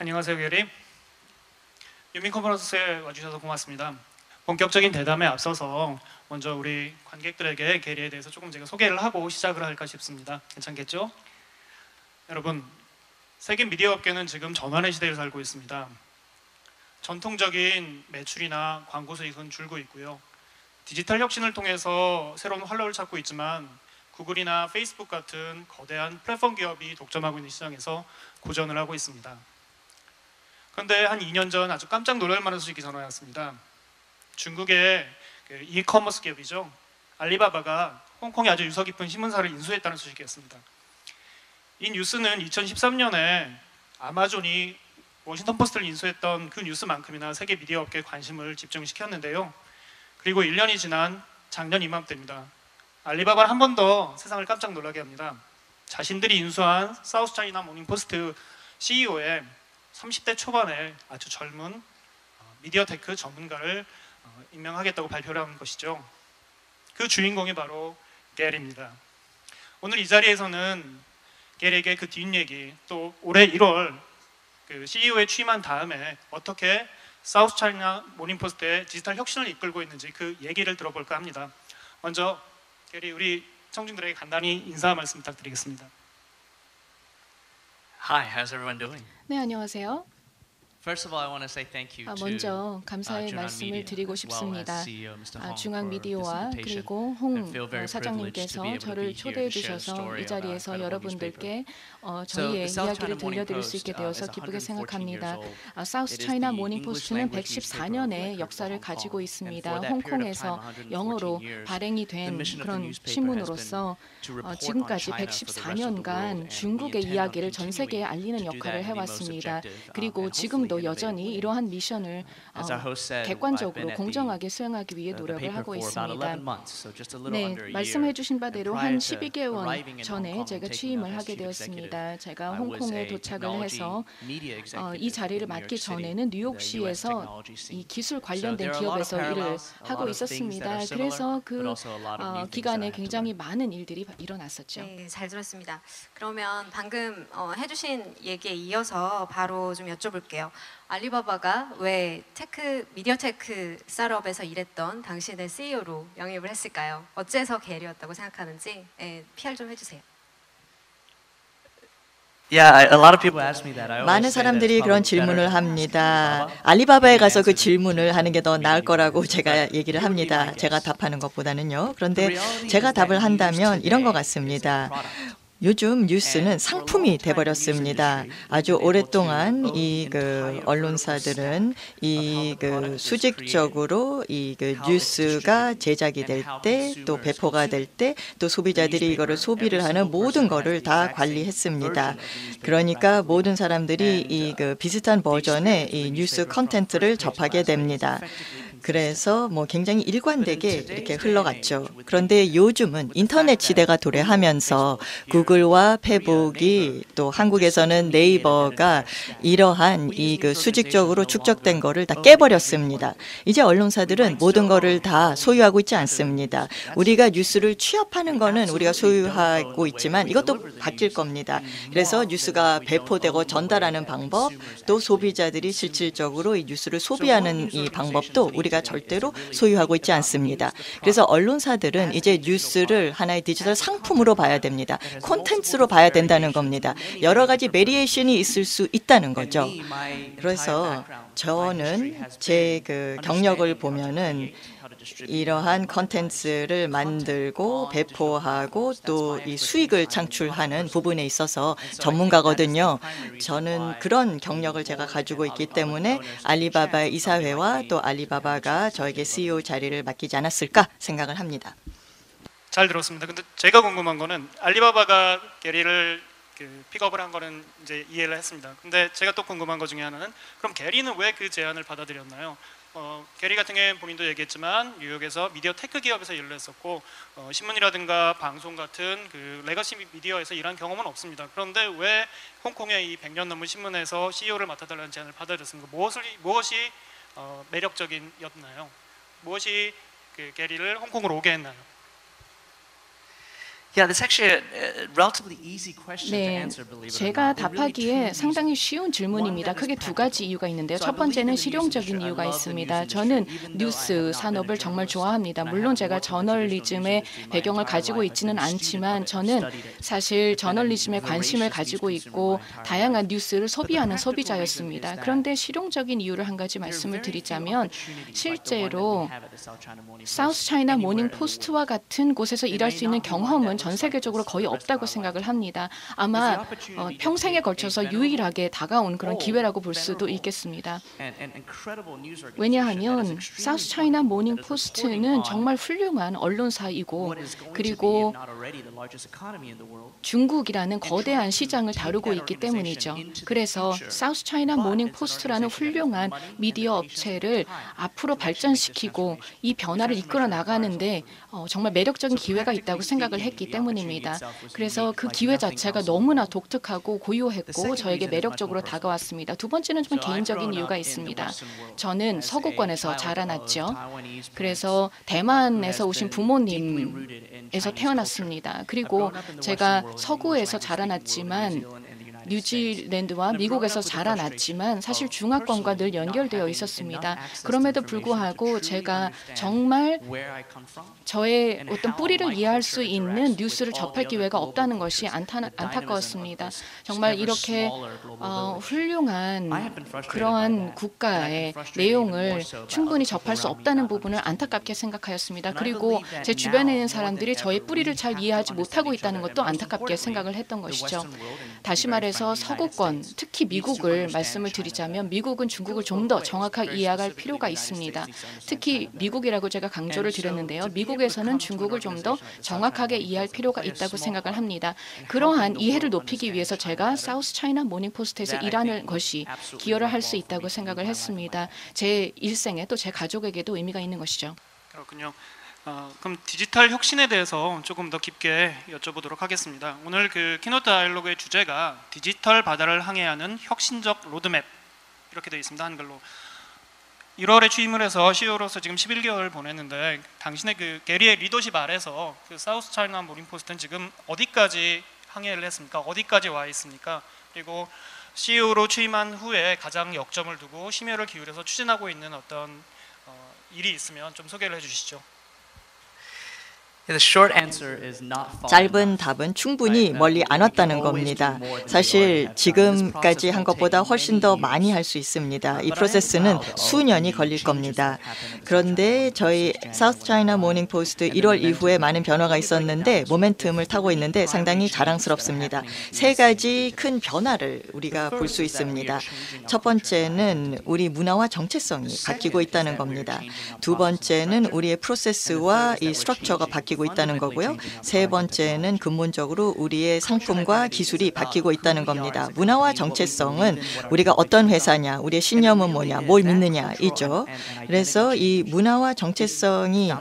안녕하세요, 게리. 유민 컨퍼런스에 와주셔서 고맙습니다. 본격적인 대담에 앞서서 먼저 우리 관객들에게 게리에 대해서 조금 제가 소개를 하고 시작을 할까 싶습니다. 괜찮겠죠? 여러분, 세계 미디어 업계는 지금 전환의 시대를 살고 있습니다. 전통적인 매출이나 광고 수익은 줄고 있고요. 디지털 혁신을 통해서 새로운 활로를 찾고 있지만 구글이나 페이스북 같은 거대한 플랫폼 기업이 독점하고 있는 시장에서 고전을 하고 있습니다. 그런데 한 2년 전 아주 깜짝 놀랄 만한 소식이 전해왔습니다. 중국의 이커머스 기업이죠. 알리바바가 홍콩에 아주 유서 깊은 신문사를 인수했다는 소식이었습니다. 이 뉴스는 2013년에 아마존이 워싱턴 포스트를 인수했던 그 뉴스만큼이나 세계 미디어 업계에 관심을 집중시켰는데요. 그리고 1년이 지난 작년 이맘때입니다. 알리바바는 한 번 더 세상을 깜짝 놀라게 합니다. 자신들이 인수한 사우스차이나 모닝포스트 CEO의 30대 초반의 아주 젊은 미디어 테크 전문가를 임명하겠다고 발표를 한 것이죠. 그 주인공이 바로 게리입니다. 오늘 이 자리에서는 게리에게 그 뒷얘기, 또 올해 1월 그 CEO에 취임한 다음에 어떻게 사우스차이나 모닝포스트의 디지털 혁신을 이끌고 있는지 그 얘기를 들어볼까 합니다. 먼저 게리, 우리 청중들에게 간단히 인사 말씀 부탁드리겠습니다. Hi, how's everyone doing? 네, 안녕하세요. First of all, I want to say thank you to 먼저 감사의 Jungang 말씀을 Media, 드리고 as well as 싶습니다. CEO Mr. Hong 중앙 for this 미디어와 invitation. 그리고 I 홍 feel very privileged to 사장님께서 be able to 저를 be here 초대해 to share the 주셔서 story 이 of our 자리에서 incredible 여러분들께 newspaper. 저희의 the South 이야기를 China Morning 들려드릴 수 Post 있게 되어서 is 기쁘게 114 생각합니다. years old. 사우스 It is 차이나 the 모닝 English 포스트는 language newspaper of 114년에 record 역사를 for Hong 가지고 Kong. And 있습니다. for that period of 홍콩에서 time, 114 영어로 years, 발행이 the 된 mission of the 그런 newspaper has 신문으로서 been to report on 지금까지 China for the rest of the world, 114년간 and we 중국의 intend on 이야기를 전 continuing 세계에 알리는 to do 역할을 that in the most 해왔습니다. objective, 그리고 and hopefully 지금도 innovative 여전히 way. 이러한 미션을 As our host said, I've 객관적으로 been at 공정하게 수행하기 위해 the 노력을 paper 하고 for about 있습니다. 11 months, so just a little 네, under a year. 말씀해 주신 And 바대로 prior 한 to 12개월 arriving in Hong 전에 Kong 제가 and taking 취임을 up as 하게 chief executive, 되었습니다. 제가 I was 홍콩에 a 도착을 technology 해서 media 이 executive 자리를 in New York 맡기 City, 전에는 the US 뉴욕시에서 technology 이 scene. 기술 So 관련된 there are a lot of 기업에서 일을 parallels, a 하고 lot of things that 있었습니다. are similar, 그래서 but 그 also a lot of new things that I 기간에 had to 굉장히 learn. 많은 일들이 일어났었죠. 네, 잘 들었습니다. 그러면 방금 해주신 얘기에 이어서 바로 좀 여쭤볼게요. 알리바바가 왜 미디어 테크 스타트업에서 일했던 당신의 CEO로 영입을 했을까요? 어째서 게리였다고 생각하는지 PR 좀 해주세요. Yeah, a lot of people ask me that. I always 많은 say that 사람들이 it's 그런 probably better 질문을 to 합니다. ask 알리바바에 Alibaba 가서 그 than to 질문을 하는 게 더 나을 거라고 media. 제가 얘기를 It would be 합니다. my 제가 guess. 답하는 것보다는요. The 그런데 reality 제가 is that 답을 news 한다면 이런 것 today is a 같습니다. product. 요즘 뉴스는 And for a 상품이 long time, the news 돼버렸습니다. industry 아주 was able 오랫동안 to own 이 그 entire 언론사들은 vertical 이 stack of how the 그 product is 수직적으로 이 그 how it's 뉴스가 distributed, 제작이 and 될 how 때 consumers 또 배포가 consume 될 때 또 소비자들이 The 이거를 newspaper, 소비를 every 하는 single 모든 person 거를 has the 다 exact same 관리했습니다. version of the newspaper 그러니까 back 모든 then. 사람들이 And, 이 그 비슷한 the 버전의 experience 이 of the 뉴스 newspaper from 컨텐츠를 first page to 접하게 last page is 됩니다. effectively consistent. 그래서 뭐 굉장히 일관되게 But in 이렇게 today's 흘러갔죠. day and age, with 그런데 the 요즘은 with the 인터넷 fact 시대가 that 도래하면서 Google, Facebook, 구글과 Korea, 페북이 Naver, 또 just 한국에서는 intermediated that 네이버가 entire stack. 이러한 We 이 as 그 news 수직적으로 organizations no 축적된 longer 거를 다 own every 깨버렸습니다. part of it. 이제 언론사들은 We might 모든 still 거를 own 다 all 소유하고 있지 part of the 않습니다. news. That's 우리가 뉴스를 취합하는 거는 우리가 absolutely don't own 소유하고 the way 있지만 we 이것도 deliver the 바뀔 news 겁니다. any 그래서 more than 뉴스가 we don't 배포되고 own the way 전달하는 that 방법, consumers 또 actually 소비자들이 consume the news. 실질적으로 이 뉴스를 So what 소비하는 news 이 organizations 방법도 need 우리가 today is to 절대로 really 소유하고 think 있지 about 않습니다. news, the 그래서 product, 언론사들은 as a 이제 digital 뉴스를 product, 하나의 디지털 as a 상품으로 content 봐야 product 됩니다. that has 콘텐츠로 multiple 봐야 different 된다는 variations, 겁니다. many, 여러 many 가지 different versions. 베리에이션이 있을 수 있다는 And 거죠. me, my entire 그래서 background, my history 저는 has 제 been 그 경력을 understanding how to 보면은 create, how to distribute, 이러한 how to monetize 컨텐츠를 content 만들고 on digital 배포하고 platforms. That's 또 my 이 expertise. 수익을 I'm a product 창출하는 person. 부분에 있어서 And so I think that is the 전문가거든요. primary reason 저는 why 그런 the 경력을 제가 board 가지고 and 있기 Alibaba's 때문에 owners took a 알리바바 chance on somebody 이사회와 like me 또 to become the 알리바바가 chief 저에게 executive of CEO the 자리를 newspaper. 맡기지 않았을까 생각을 합니다. 잘 들었습니다. 근데 제가 궁금한 거는 알리바바가 게리를 픽업을 한 거는 이제 이해를 했습니다. 근데 제가 또 궁금한 것 중에 하나는 그럼 게리는 왜 그 제안을 받아들였나요? 게리 같은 경우에 본인도 얘기했지만 뉴욕에서 미디어 테크 기업에서 일을 했었고 신문이라든가 방송 같은 그 레거시 미디어에서 일한 경험은 없습니다. 그런데 왜 홍콩의 이 100년 넘은 신문에서 CEO를 맡아달라는 제안을 받아들였습니까? 무엇이 매력적인였나요? 무엇이 그 게리를 홍콩으로 오게 했나요? Yeah, that's actually a relatively easy question to 네, answer, believe it or 제가 not. There are really two 답하기에 reasons. 상당히 쉬운 질문입니다. 크게 두 가지 이유가 있는데요. 첫 번째는 실용적인 이유가 있습니다. 저는 뉴스 산업을 정말 좋아합니다. 물론 제가 저널리즘의 배경을 가지고 있지는 않지만 저는 사실 저널리즘에 관심을 가지고 있고 다양한 뉴스를 소비하는 소비자였습니다. 그런데 실용적인 이유를 한 가지 말씀을 드리자면 실제로 사우스 차이나 모닝 포스트와 같은 곳에서 일할 수 있는 경험은 전 세계적으로 거의 없다고 생각을 합니다. 아마 평생에 걸쳐서 유일하게 다가온 그런 기회라고 볼 수도 있겠습니다. 왜냐하면 사우스 차이나 모닝 포스트는 정말 훌륭한 언론사이고 그리고 중국이라는 거대한 시장을 다루고 있기 때문이죠. 그래서 사우스 차이나 모닝 포스트라는 훌륭한 미디어 업체를 앞으로 발전시키고 이 변화를 이끌어 나가는데 정말 매력적인 기회가 있다고 생각을 했기 때문입니다. 그래서 그 기회 자체가 너무나 독특하고 고유했고 저에게 매력적으로 다가왔습니다. 두 번째는 좀 개인적인 이유가 있습니다. 저는 서구권에서 자라났죠. 그래서 대만에서 오신 부모님에서 태어났습니다. 그리고 제가 서구에서 자라났지만 뉴질랜드와 미국에서 자라났지만 사실 중화권과 늘 연결되어 있었습니다. 그럼에도 불구하고 제가 정말 저의 어떤 뿌리를 이해할 수 있는 뉴스를 접할 기회가 없다는 것이 안타까웠습니다. 정말 이렇게 훌륭한 그러한 국가의 내용을 충분히 접할 수 없다는 부분을 안타깝게 생각하였습니다. 그리고 제 주변에 있는 사람들이 저의 뿌리를 잘 이해하지 못하고 있다는 것도 안타깝게 생각을 했던 것이죠. 다시 말해서 서구권, 특히 미국을 말씀을 드리자면 미국은 중국을 좀 더 정확하게 이해할 필요가 있습니다. 특히 미국이라고 제가 강조를 드렸는데요. 미국에서는 중국을 좀 더 정확하게 이해할 필요가 있다고 생각을 합니다. 그러한 이해를 높이기 위해서 제가 사우스 차이나 모닝 포스트에서 일하는 것이 기여를 할 수 있다고 생각을 했습니다. 제 일생에 또 제 가족에게도 의미가 있는 것이죠. 그렇군요. 그럼 디지털 혁신에 대해서 조금 더 깊게 여쭤보도록 하겠습니다. 오늘 그 키노트 다이얼로그의 주제가 디지털 바다를 항해하는 혁신적 로드맵 이렇게 되어 있습니다. 한글로. 1월에 취임을 해서 CEO로서 지금 11개월 보냈는데 당신의 그 게리의 리더십 아래서 그 사우스 차이나 모닝 포스트는 지금 어디까지 항해를 했습니까? 어디까지 와 있습니까? 그리고 CEO로 취임한 후에 가장 역점을 두고 심혈을 기울여서 추진하고 있는 어떤 일이 있으면 좀 소개를 해주시죠. 짧은 답은 충분히 멀리 안 왔다는 겁니다. 사실 지금까지 한 것보다 훨씬 더 많이 할 수 있습니다. 이 프로세스는 수년이 걸릴 겁니다. 그런데 저희 사우스 차이나 모닝 포스트 1월 이후에 많은 변화가 있었는데 모멘텀을 타고 있는데 상당히 자랑스럽습니다. 세 가지 큰 변화를 우리가 볼 수 있습니다. 첫 번째는 우리 문화와 정체성이 바뀌고 있다는 겁니다. 두 번째는 우리의 프로세스와 이 스트럭처가 바뀌고 있다는 거고요. 세 번째는 근본적으로 우리의 상품과 기술이 바뀌고 있다는 겁니다. 문화와 정체성은 우리가 어떤 회사냐, 우리의 신념은 뭐냐, 뭘 믿느냐이죠. 그래서 이 문화와 정체성이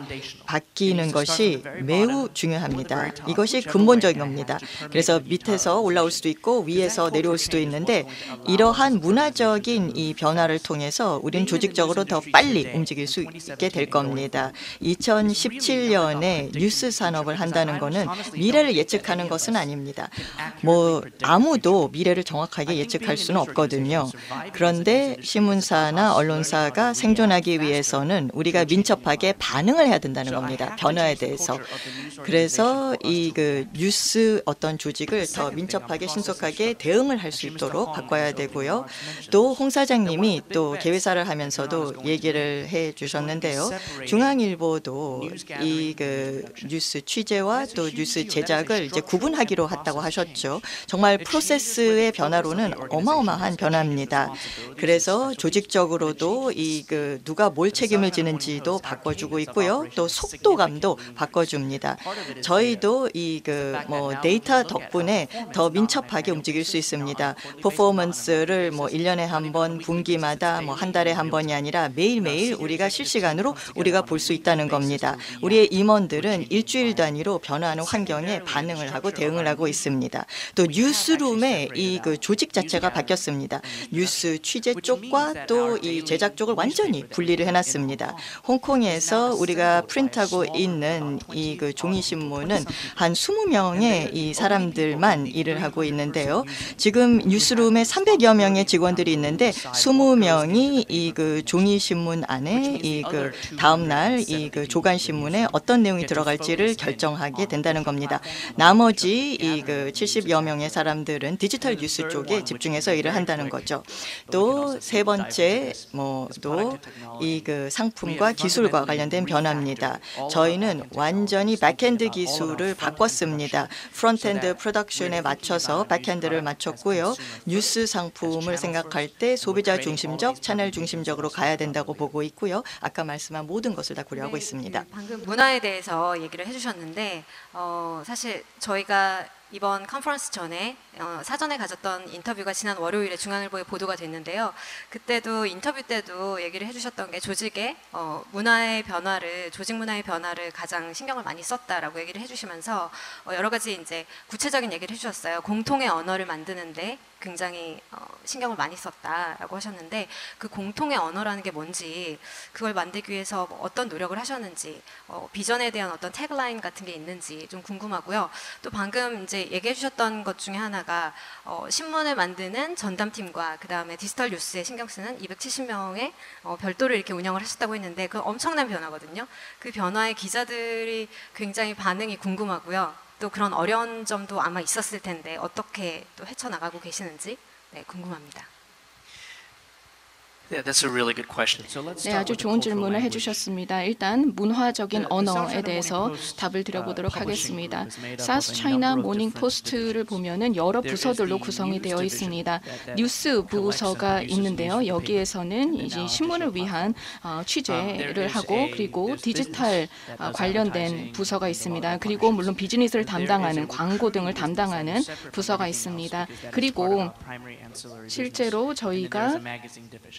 바뀌는 것이 매우 중요합니다. 이것이 근본적인 겁니다. 그래서 밑에서 올라올 수도 있고 위에서 내려올 수도 있는데 이러한 문화적인 이 변화를 통해서 우리는 조직적으로 더 빨리 움직일 수 있게 될 겁니다. 2017년에 뉴스 산업을 한다는 것은 미래를 예측하는 것은 아닙니다. 뭐 아무도 미래를 정확하게 예측할 수는 없거든요. 그런데 신문사나 언론사가 생존하기 위해서는 우리가 민첩하게 반응을 해야 된다는 겁니다. 변화에 대해서. 그래서 이 그 뉴스 어떤 조직을 더 민첩하게 신속하게 대응을 할 수 있도록 바꿔야 되고요. 또 홍 사장님이 또 개회사를 하면서도 얘기를 해 주셨는데요. 중앙일보도 이 그 뉴스 취재와 또 뉴스 제작을 이제 구분하기로 했다고 하셨죠. 정말 프로세스의 변화로는 어마어마한 변화입니다. 그래서 조직적으로도 이 그 누가 뭘 책임을 지는지도 바꿔주고 있고요. 또 속도감도 바꿔줍니다. 저희도 이 그 뭐 데이터 덕분에 더 민첩하게 움직일 수 있습니다. 퍼포먼스를 뭐 1년에 한 번, 분기마다 뭐 한 달에 한 번이 아니라 매일매일 우리가 실시간으로 우리가 볼 수 있다는 겁니다. 우리의 임원들은 우리는 일주일 단위로 변화하는 환경에 반응을 하고 대응을 하고 있습니다. 또 뉴스룸의 이 그 조직 자체가 바뀌었습니다. 뉴스 취재 쪽과 또 이 제작 쪽을 완전히 분리를 해놨습니다. 홍콩에서 우리가 프린트하고 있는 이 그 종이 신문은 한 20명의 이 사람들만 일을 하고 있는데요. 지금 뉴스룸에 300여 명의 직원들이 있는데 20명이 이 그 종이 신문 안에 이 그 다음 날 이 그 조간 신문에 어떤 내용이 들어갈지를 결정하게 된다는 겁니다. 나머지 이 그 70여 명의 사람들은 디지털 뉴스 쪽에 집중해서 일을 한다는 거죠. 또 세 번째 또 이 그 상품과 기술과 관련된 변화입니다. 저희는 완전히 백엔드 기술을 바꿨습니다. 프론트엔드 프로덕션에 맞춰서 백엔드를 맞췄고요. 뉴스 상품을 생각할 때 소비자 중심적, 채널 중심적으로 가야 된다고 보고 있고요. 아까 말씀한 모든 것을 다 고려하고 있습니다. 방금 문화에 대해서 얘기를 해주셨는데 사실 저희가 이번 컨퍼런스 전에 사전에 가졌던 인터뷰가 지난 월요일에 중앙일보에 보도가 됐는데요. 그때도 인터뷰 때도 얘기를 해주셨던 게 조직의 문화의 변화를 조직 문화의 변화를 가장 신경을 많이 썼다라고 얘기를 해주시면서 여러 가지 이제 구체적인 얘기를 해주셨어요. 공통의 언어를 만드는데 굉장히 신경을 많이 썼다라고 하셨는데 그 공통의 언어라는 게 뭔지 그걸 만들기 위해서 어떤 노력을 하셨는지 비전에 대한 어떤 태그라인 같은 게 있는지 좀 궁금하고요. 또 방금 이제 얘기해 주셨던 것 중에 하나가 신문을 만드는 전담팀과 그 다음에 디지털 뉴스에 신경 쓰는 270명의 별도를 이렇게 운영을 하셨다고 했는데 그 엄청난 변화거든요. 그 변화에 기자들이 굉장히 반응이 궁금하고요. 또 그런 어려운 점도 아마 있었을 텐데 어떻게 또 헤쳐나가고 계시는지 궁금합니다. Yeah, that's a really good question. 네, 아주 좋은 질문을 해주셨습니다. 일단 문화적인 언어에 대해서 답을 드려보도록 하겠습니다. 사우스 차이나 모닝 포스트를 보면은 여러 부서들로 구성이 되어 있습니다. 뉴스 부서가 있는데요. 여기에서는 이제 신문을 위한 취재를 하고 그리고 디지털 관련된 부서가 있습니다. 그리고 물론 비즈니스를 담당하는 광고 등을 담당하는 부서가 있습니다. 그리고 실제로 저희가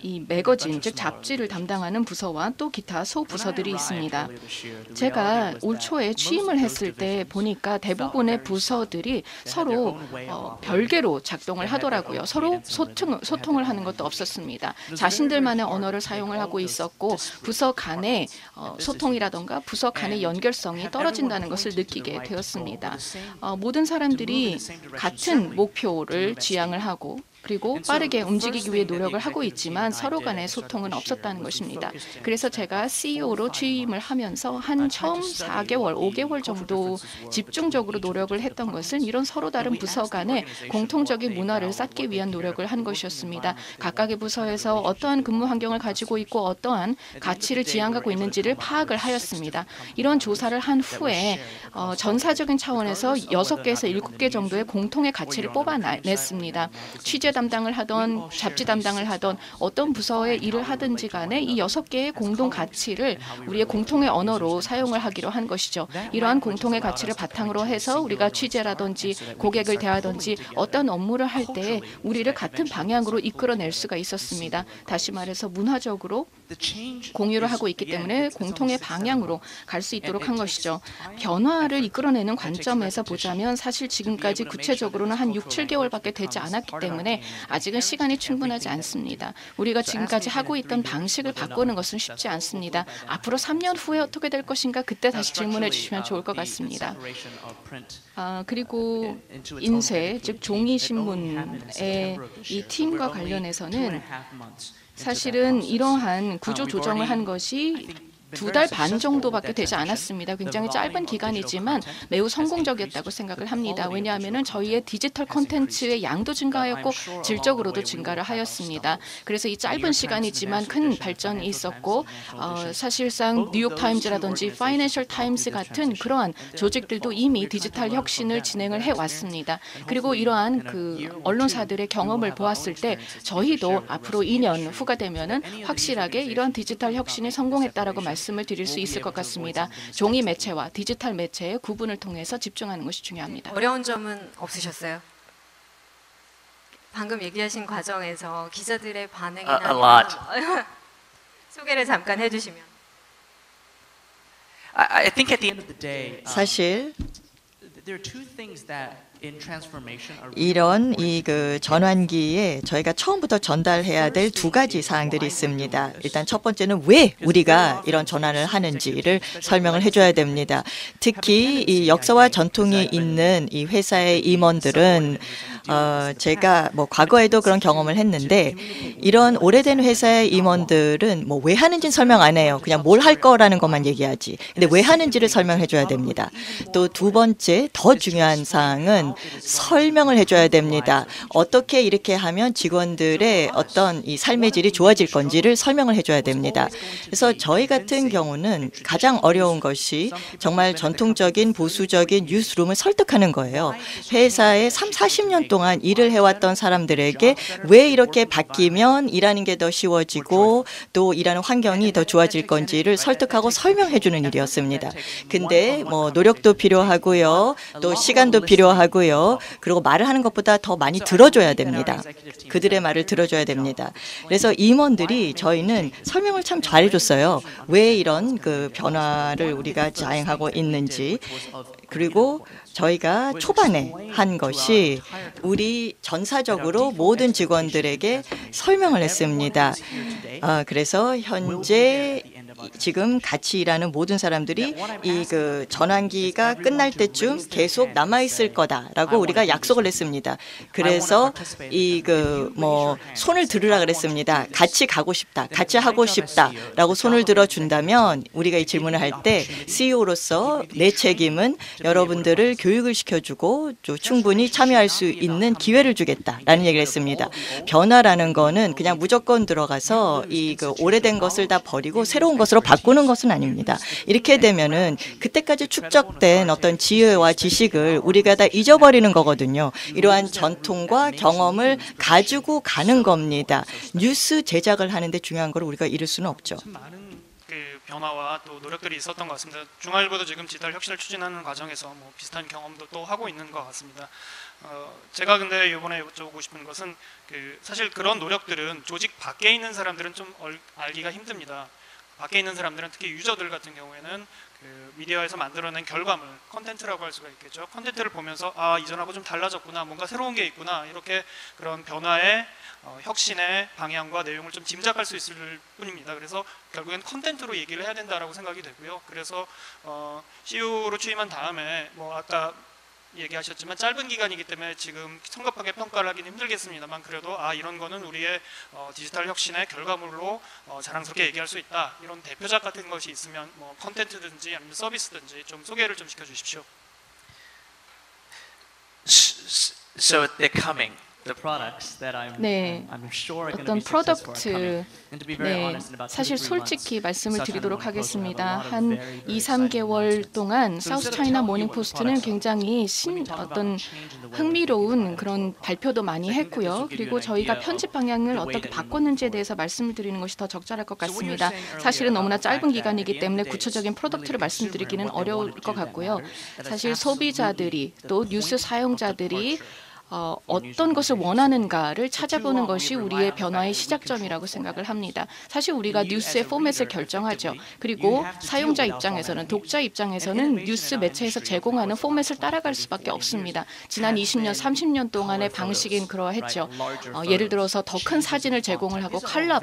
이 매거진, 즉 잡지를 담당하는 부서와 또 기타 소부서들이 있습니다. 제가 올 초에 취임을 했을 때 보니까 대부분의 부서들이 서로 별개로 작동을 하더라고요. 서로 소통을 하는 것도 없었습니다. 자신들만의 언어를 사용을 하고 있었고 부서 간의 소통이라던가 부서 간의 연결성이 떨어진다는 것을 느끼게 되었습니다. 모든 사람들이 같은 목표를 지향을 하고 그리고 빠르게 움직이기 위해 노력을 하고 있지만 서로 간의 소통은 없었다는 것입니다. 그래서 제가 CEO로 취임을 하면서 한 처음 4개월, 5개월 정도 집중적으로 노력을 했던 것은 이런 서로 다른 부서 간의 공통적인 문화를 쌓기 위한 노력을 한 것이었습니다. 각각의 부서에서 어떠한 근무 환경을 가지고 있고 어떠한 가치를 지향하고 있는지를 파악을 하였습니다. 이런 조사를 한 후에 전사적인 차원에서 6개에서 7개 정도의 공통의 가치를 뽑아냈습니다. 취재 담당을 하던 잡지 담당을 하던 어떤 부서에 일을 하든지 간에 이 6개의 공동 가치를 우리의 공통의 언어로 사용을 하기로 한 것이죠. 이러한 공통의 가치를 바탕으로 해서 우리가 취재라든지 고객을 대하든지 어떤 업무를 할 때 우리를 같은 방향으로 이끌어낼 수가 있었습니다. 다시 말해서 문화적으로 공유를 하고 있기 때문에 공통의 방향으로 갈 수 있도록 한 것이죠. 변화를 이끌어내는 관점에서 보자면 사실 지금까지 구체적으로는 한 6, 7개월밖에 되지 않았기 때문에 아직은 시간이 충분하지 않습니다. 우리가 지금까지 하고 있던 방식을 바꾸는 것은 쉽지 않습니다. 앞으로 3년 후에 어떻게 될 것인가 그때 다시 질문해 주시면 좋을 것 같습니다. 그리고 인쇄, 즉 종이신문의 이 팀과 관련해서는 사실은 이러한 구조 조정을 한 것이 2달 반 정도밖에 되지 않았습니다. 굉장히 짧은 기간이지만 매우 성공적이었다고 생각을 합니다. 왜냐하면 저희의 디지털 콘텐츠의 양도 증가하였고 질적으로도 증가를 하였습니다. 그래서 이 짧은 시간이지만 큰 발전이 있었고 사실상 뉴욕타임즈라든지 파이낸셜 타임스 같은 그러한 조직들도 이미 디지털 혁신을 진행을 해왔습니다. 그리고 이러한 그 언론사들의 경험을 보았을 때 저희도 앞으로 2년 후가 되면은 확실하게 이러한 디지털 혁신이 성공했다라고 말씀을 드릴 수 있을 것 같습니다. 종이 매체와 디지털 매체의 구분을 통해서 집중하는 것이 중요합니다. 어려운 점은 없으셨어요? 방금 얘기하신 과정에서 기자들의 반응이나 A lot. 소개를 잠깐 해주시면. I think at the end of the day, 사실 there are two things that in transformation are 이런 그 전환기에 저희가 처음부터 전달해야 될 두 가지 사항들이 있습니다. 일단 첫 번째는 왜 우리가 이런 전환을 하는지를 설명을 해줘야 됩니다. 특히 이 역사와 전통이 있는 이 회사의 임원들은 제가 뭐 과거에도 그런 경험을 했는데 이런 오래된 회사의 임원들은 뭐 왜 하는지는 설명 안 해요. 그냥 뭘 할 거라는 것만 얘기하지. 근데 왜 하는지를 설명해 줘야 됩니다. 또 두 번째 더 중요한 사항은 설명을 해줘야 됩니다. 어떻게 이렇게 하면 직원들의 어떤 이 삶의 질이 좋아질 건지를 설명을 해줘야 됩니다. 그래서 저희 같은 경우는 가장 어려운 것이 정말 전통적인 보수적인 뉴스룸을 설득하는 거예요. 회사에 3, 40년 동안 일을 해왔던 사람들에게 왜 이렇게 바뀌면 일하는 게 더 쉬워지고 또 일하는 환경이 더 좋아질 건지를 설득하고 설명해 주는 일이었습니다. 근데 뭐 노력도 필요하고요. 또 시간도 필요하고요. 그리고 말을 하는 것보다 더 많이 들어줘야 됩니다. 그들의 말을 들어줘야 됩니다. 그래서 임원들이 저희는 설명을 참 잘해줬어요. 왜 이런 그 변화를 우리가 자행하고 있는지. 그리고 저희가 초반에 한 것이 우리 전사적으로 모든 직원들에게 설명을 했습니다. 그래서 현재 지금 같이 일하는 모든 사람들이 이 그 전환기가 끝날 때쯤 계속 남아 있을 거다라고 우리가 약속을 했습니다. 그래서 이 그 뭐 손을 들으라 그랬습니다. 같이 가고 싶다, 같이 하고 싶다라고 손을 들어 준다면 우리가 이 질문을 할 때 CEO로서 내 책임은 여러분들을 교육을 시켜주고 충분히 참여할 수 있는 기회를 주겠다라는 얘기를 했습니다. 변화라는 거는 그냥 무조건 들어가서 이 그 오래된 것을 다 버리고 새로운 것으로 바꾸는 것은 아닙니다. 이렇게 되면은 그때까지 축적된 어떤 지혜와 지식을 우리가 다 잊어버리는 거거든요. 이러한 전통과 경험을 가지고 가는 겁니다. 뉴스 제작을 하는데 중요한 걸 우리가 잃을 수는 없죠. 참 많은 그 변화와 또 노력들이 있었던 것 같습니다. 중앙일보도 지금 디지털 혁신을 추진하는 과정에서 뭐 비슷한 경험도 또 하고 있는 것 같습니다. 제가 근데 이번에 여쭤보고 싶은 것은 사실 그런 노력들은 조직 밖에 있는 사람들은 좀 알기가 힘듭니다. 밖에 있는 사람들은 특히 유저들 같은 경우에는 미디어에서 만들어낸 결과물, 컨텐츠라고 할 수가 있겠죠. 컨텐츠를 보면서 아, 이전하고 좀 달라졌구나, 뭔가 새로운 게 있구나, 이렇게 그런 변화의 혁신의 방향과 내용을 좀 짐작할 수 있을 뿐입니다. 그래서 결국엔 컨텐츠로 얘기를 해야 된다라고 생각이 되고요. 그래서 CEO로 취임한 다음에 뭐 아까 얘기하셨지만 짧은 기간이기 때문에 지금 성급하게 평가를 하기는 힘들겠습니다만 그래도 아, 이런 거는 우리의 디지털 혁신의 결과물로 자랑스럽게 얘기할 수 있다, 이런 대표작 같은 것이 있으면 뭐 컨텐츠든지 아니면 서비스든지 좀 소개를 좀 시켜주십시오. So they're coming. 네, 어떤 프로덕트, 네, 사실 솔직히 말씀을 드리도록 하겠습니다. 한 2, 3개월 동안 사우스 차이나 모닝 포스트는 굉장히 어떤 흥미로운 그런 발표도 많이 했고요. 그리고 저희가 편집 방향을 어떻게 바꿨는지에 대해서 말씀을 드리는 것이 더 적절할 것 같습니다. 사실은 너무나 짧은 기간이기 때문에 구체적인 프로덕트를 말씀드리기는 어려울 것 같고요. 사실 소비자들이 또 뉴스 사용자들이 어떤 것을 원하는가를 찾아보는 것이 우리의 변화의 시작점이라고 생각을 합니다. 사실 우리가 뉴스의 포맷을 결정하죠. 그리고 사용자 입장에서는, 독자 입장에서는 뉴스 매체에서 제공하는 포맷을 따라갈 수밖에 없습니다. 지난 20년, 30년 동안의 방식인 그러했죠. 예를 들어서 더 큰 사진을 제공을 하고 컬러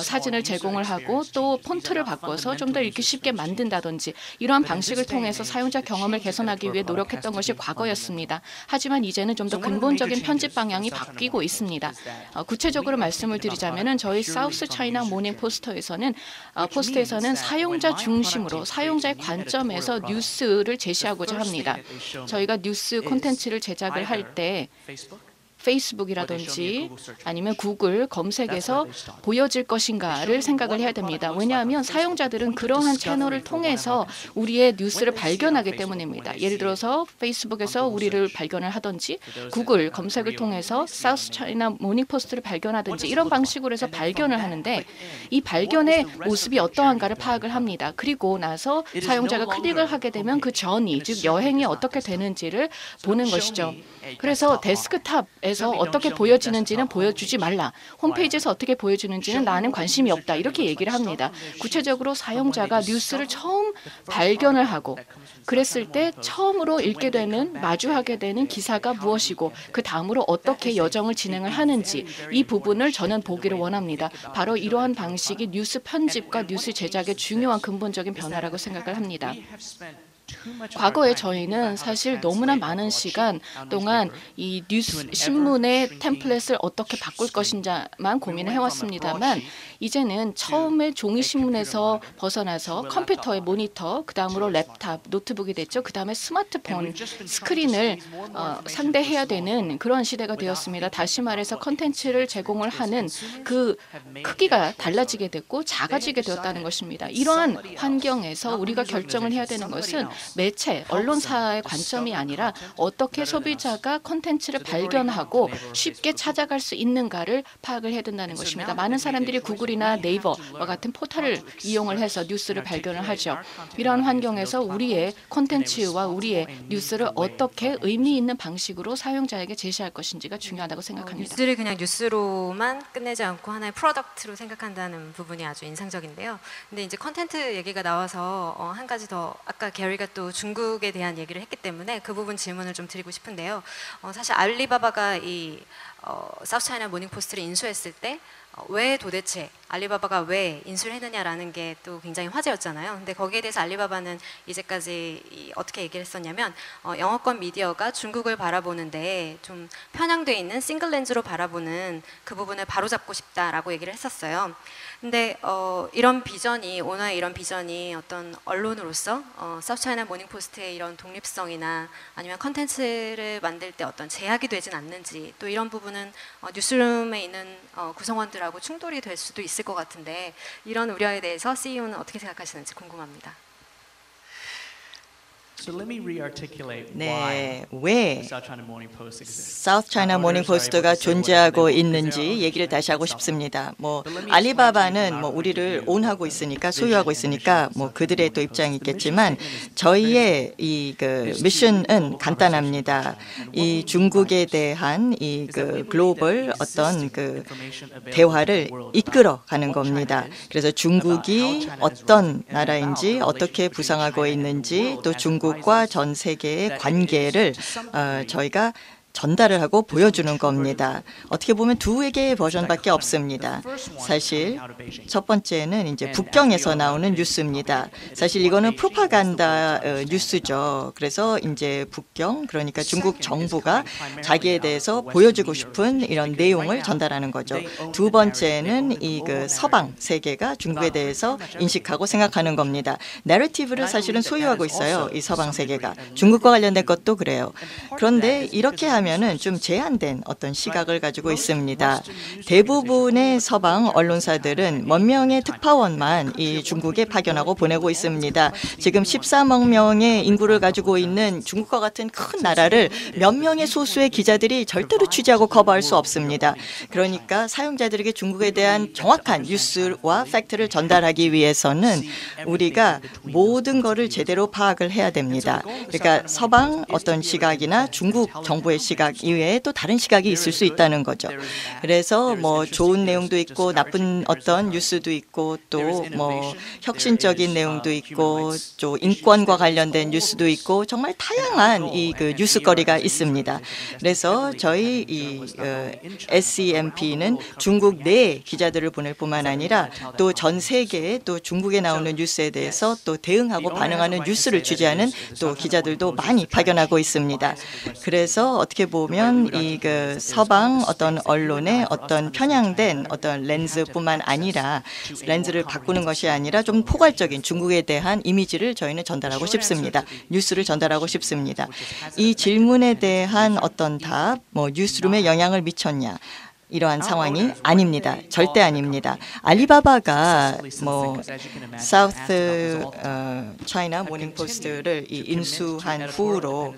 사진을 제공을 하고 또 폰트를 바꿔서 좀 더 읽기 쉽게 만든다든지 이러한 방식을 통해서 사용자 경험을 개선하기 위해 노력했던 것이 과거였습니다. 하지만 이제는 좀 더 근본적인 편집 방향이 바뀌고 있습니다. 구체적으로 말씀을 드리자면은 저희 사우스 차이나 모닝 포스터에서는 사용자 중심으로 사용자의 관점에서 뉴스를 제시하고자 합니다. 저희가 뉴스 콘텐츠를 제작을 할 때 페이스북이라든지 아니면 구글 검색에서 보여질 것인가를 생각을 해야 됩니다. 왜냐하면 사용자들은 그러한 채널을 통해서 우리의 뉴스를 발견하기 때문입니다. 예를 들어서 페이스북에서 우리를 발견을 하든지 구글 검색을 통해서 사우스 차이나 모닝 포스트를 발견하든지 이런 방식으로 해서 발견을 하는데 이 발견의 모습이 어떠한가를 파악을 합니다. 그리고 나서 사용자가 클릭을 하게 되면 그 전이, 즉 여행이 어떻게 되는지를 보는 것이죠. 그래서 데스크탑 홈페이지에서 어떻게 보여지는지는 보여주지 말라. 홈페이지에서 어떻게 보여주는지는 나는 관심이 없다. 이렇게 얘기를 합니다. 구체적으로 사용자가 뉴스를 처음 발견을 하고 그랬을 때 처음으로 읽게 되는 마주하게 되는 기사가 무엇이고 그 다음으로 어떻게 여정을 진행을 하는지 이 부분을 저는 보기를 원합니다. 바로 이러한 방식이 뉴스 편집과 뉴스 제작의 중요한 근본적인 변화라고 생각을 합니다. 과거에 저희는 사실 너무나 많은 시간 동안 이 뉴스 신문의 템플릿을 어떻게 바꿀 것인지만 고민을 해왔습니다만 이제는 처음에 종이 신문에서 벗어나서 컴퓨터의 모니터, 그 다음으로 랩탑, 노트북이 됐죠. 그 다음에 스마트폰 스크린을 상대해야 되는 그런 시대가 되었습니다. 다시 말해서 컨텐츠를 제공을 하는 그 크기가 달라지게 됐고 작아지게 되었다는 것입니다. 이러한 환경에서 우리가 결정을 해야 되는 것은 매체, 언론사의 관점이 아니라 어떻게 소비자가 콘텐츠를 발견하고 쉽게 찾아갈 수 있는가를 파악을 해야 된다는 것입니다. 많은 사람들이 구글이나 네이버와 같은 포털을 이용을 해서 뉴스를 발견을 하죠. 이러한 환경에서 우리의 콘텐츠와 우리의 뉴스를 어떻게 의미 있는 방식으로 사용자에게 제시할 것인지가 중요하다고 생각합니다. 뉴스를 그냥 뉴스로만 끝내지 않고 하나의 프로덕트로 생각한다는 부분이 아주 인상적인데요. 근데 이제 콘텐츠 얘기가 나와서 한 가지 더 아까 게리가 또 중국에 대한 얘기를 했기 때문에 그 부분 질문을 좀 드리고 싶은데요. 사실 알리바바가 이 사우스차이나 모닝포스트를 인수했을 때 왜 도대체 알리바바가 왜 인수를 했느냐라는 게 또 굉장히 화제였잖아요. 근데 거기에 대해서 알리바바는 이제까지 어떻게 얘기를 했었냐면 영어권 미디어가 중국을 바라보는데 좀 편향돼 있는 싱글 렌즈로 바라보는 그 부분을 바로잡고 싶다라고 얘기를 했었어요. 근데 이런 비전이 오너의 이런 비전이 어떤 언론으로서 사우스차이나 모닝포스트의 이런 독립성이나 아니면 컨텐츠를 만들 때 어떤 제약이 되진 않는지 또 이런 부분은 뉴스룸에 있는 구성원들하고 충돌이 될 수도 있을 것 같은데 이런 우려에 대해서 CEO는 어떻게 생각하시는지 궁금합니다. 네, 왜 사우스 차이나 모닝 포스트가 존재하고 있는지 얘기를 다시 하고 싶습니다. 뭐 알리바바는 뭐 우리를 오wn하고 있으니까 소유하고 있으니까 뭐 그들의 또 입장이 있겠지만 저희의 이 그 미션은 간단합니다. 이 중국에 대한 이 그 글로벌 어떤 그 대화를 이끌어 가는 겁니다. 그래서 중국이 어떤 나라인지 어떻게 부상하고 있는지 또 중국과 전 세계의 관계를 저희가 전달을 하고 보여주는 겁니다. 어떻게 보면 두 개의 버전밖에 없습니다. 사실 첫 번째는 이제 북경에서 나오는 뉴스입니다. 사실 이거는 프로파간다 뉴스죠. 그래서 이제 북경 그러니까 중국 정부가 자기에 대해서 보여주고 싶은 이런 내용을 전달하는 거죠. 두 번째는 이 그 서방 세계가 중국에 대해서 인식하고 생각하는 겁니다. 내러티브를 사실은 소유하고 있어요. 이 서방 세계가 중국과 관련된 것도 그래요. 그런데 이렇게 하면 좀 제한된 어떤 시각을 가지고 있습니다. 대부분의 서방 언론사들은 몇 명의 특파원만 이 중국에 파견하고 보내고 있습니다. 지금 13억 명의 인구를 가지고 있는 중국과 같은 큰 나라를 몇 명의 소수의 기자들이 절대로 취재하고 커버할 수 없습니다. 그러니까 사용자들에게 중국에 대한 정확한 뉴스와 팩트를 전달하기 위해서는 우리가 모든 것을 제대로 파악을 해야 됩니다. 그러니까 서방 어떤 시각이나 중국 정부의 시각 이외에 또 다른 시각이 있을 수 있다는 거죠. 그래서 뭐 좋은 내용도 있고 나쁜 어떤 뉴스도 있고 또 뭐 혁신적인 내용도 있고 또 인권과 관련된 뉴스도 있고 정말 다양한 이 그 뉴스거리가 있습니다. 그래서 저희 이 SCMP는 중국 내 기자들을 보낼 뿐만 아니라 또 전 세계에 또 중국에 나오는 뉴스에 대해서 또 대응하고 반응하는 뉴스를 취재하는 또 기자들도 많이 파견하고 있습니다. 그래서 어떻게 보면 이 그 서방 어떤 언론의 어떤 편향된 어떤 렌즈뿐만 아니라 렌즈를 바꾸는 것이 아니라 좀 포괄적인 중국에 대한 이미지를 저희는 전달하고 싶습니다. 뉴스를 전달하고 싶습니다. 이 질문에 대한 어떤 답, 뭐 뉴스룸에 영향을 미쳤냐? 이러한 상황이 아닙니다. 절대 아닙니다. 알리바바가 뭐 사우스 차이나 모닝 포스트를 인수한 후로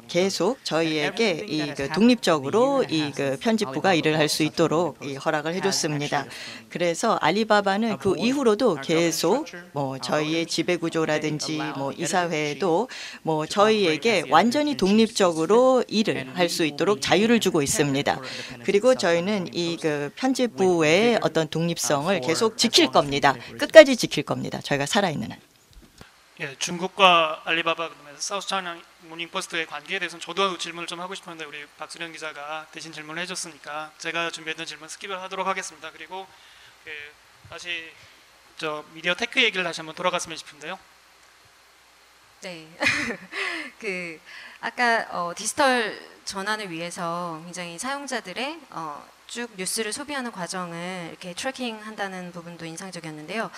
계속 저희에게 그 독립적으로 그 편집부가 일을 할 수 있도록 허락을 해줬습니다. 그래서 알리바바는 그 이후로도 계속 저희의 지배 구조라든지 이사회도 저희에게 완전히 독립적으로 일을 할 수 있도록 자유를 주고 있습니다. 그리고 저희는 그 편집부의 어떤 독립성을 계속 지킬 겁니다. 끝까지 지킬 겁니다. 저희가 살아있는 한. 예, 중국과 알리바바 그다음에 사우스차이나 모닝포스트의 관계에 대해서는 저도 질문을 좀 하고 싶었는데 우리 박수련 기자가 대신 질문을 해줬으니까 제가 준비했던 질문 스킵을 하도록 하겠습니다. 그리고 다시 미디어 테크 얘기를 다시 한번 돌아갔으면 싶은데요. 네. 아까 디지털 전환을 위해서 굉장히 사용자들의 쭉 뉴스를 소비하는 과정을 이렇게 트래킹한다는 부분도 인상적이었는데요.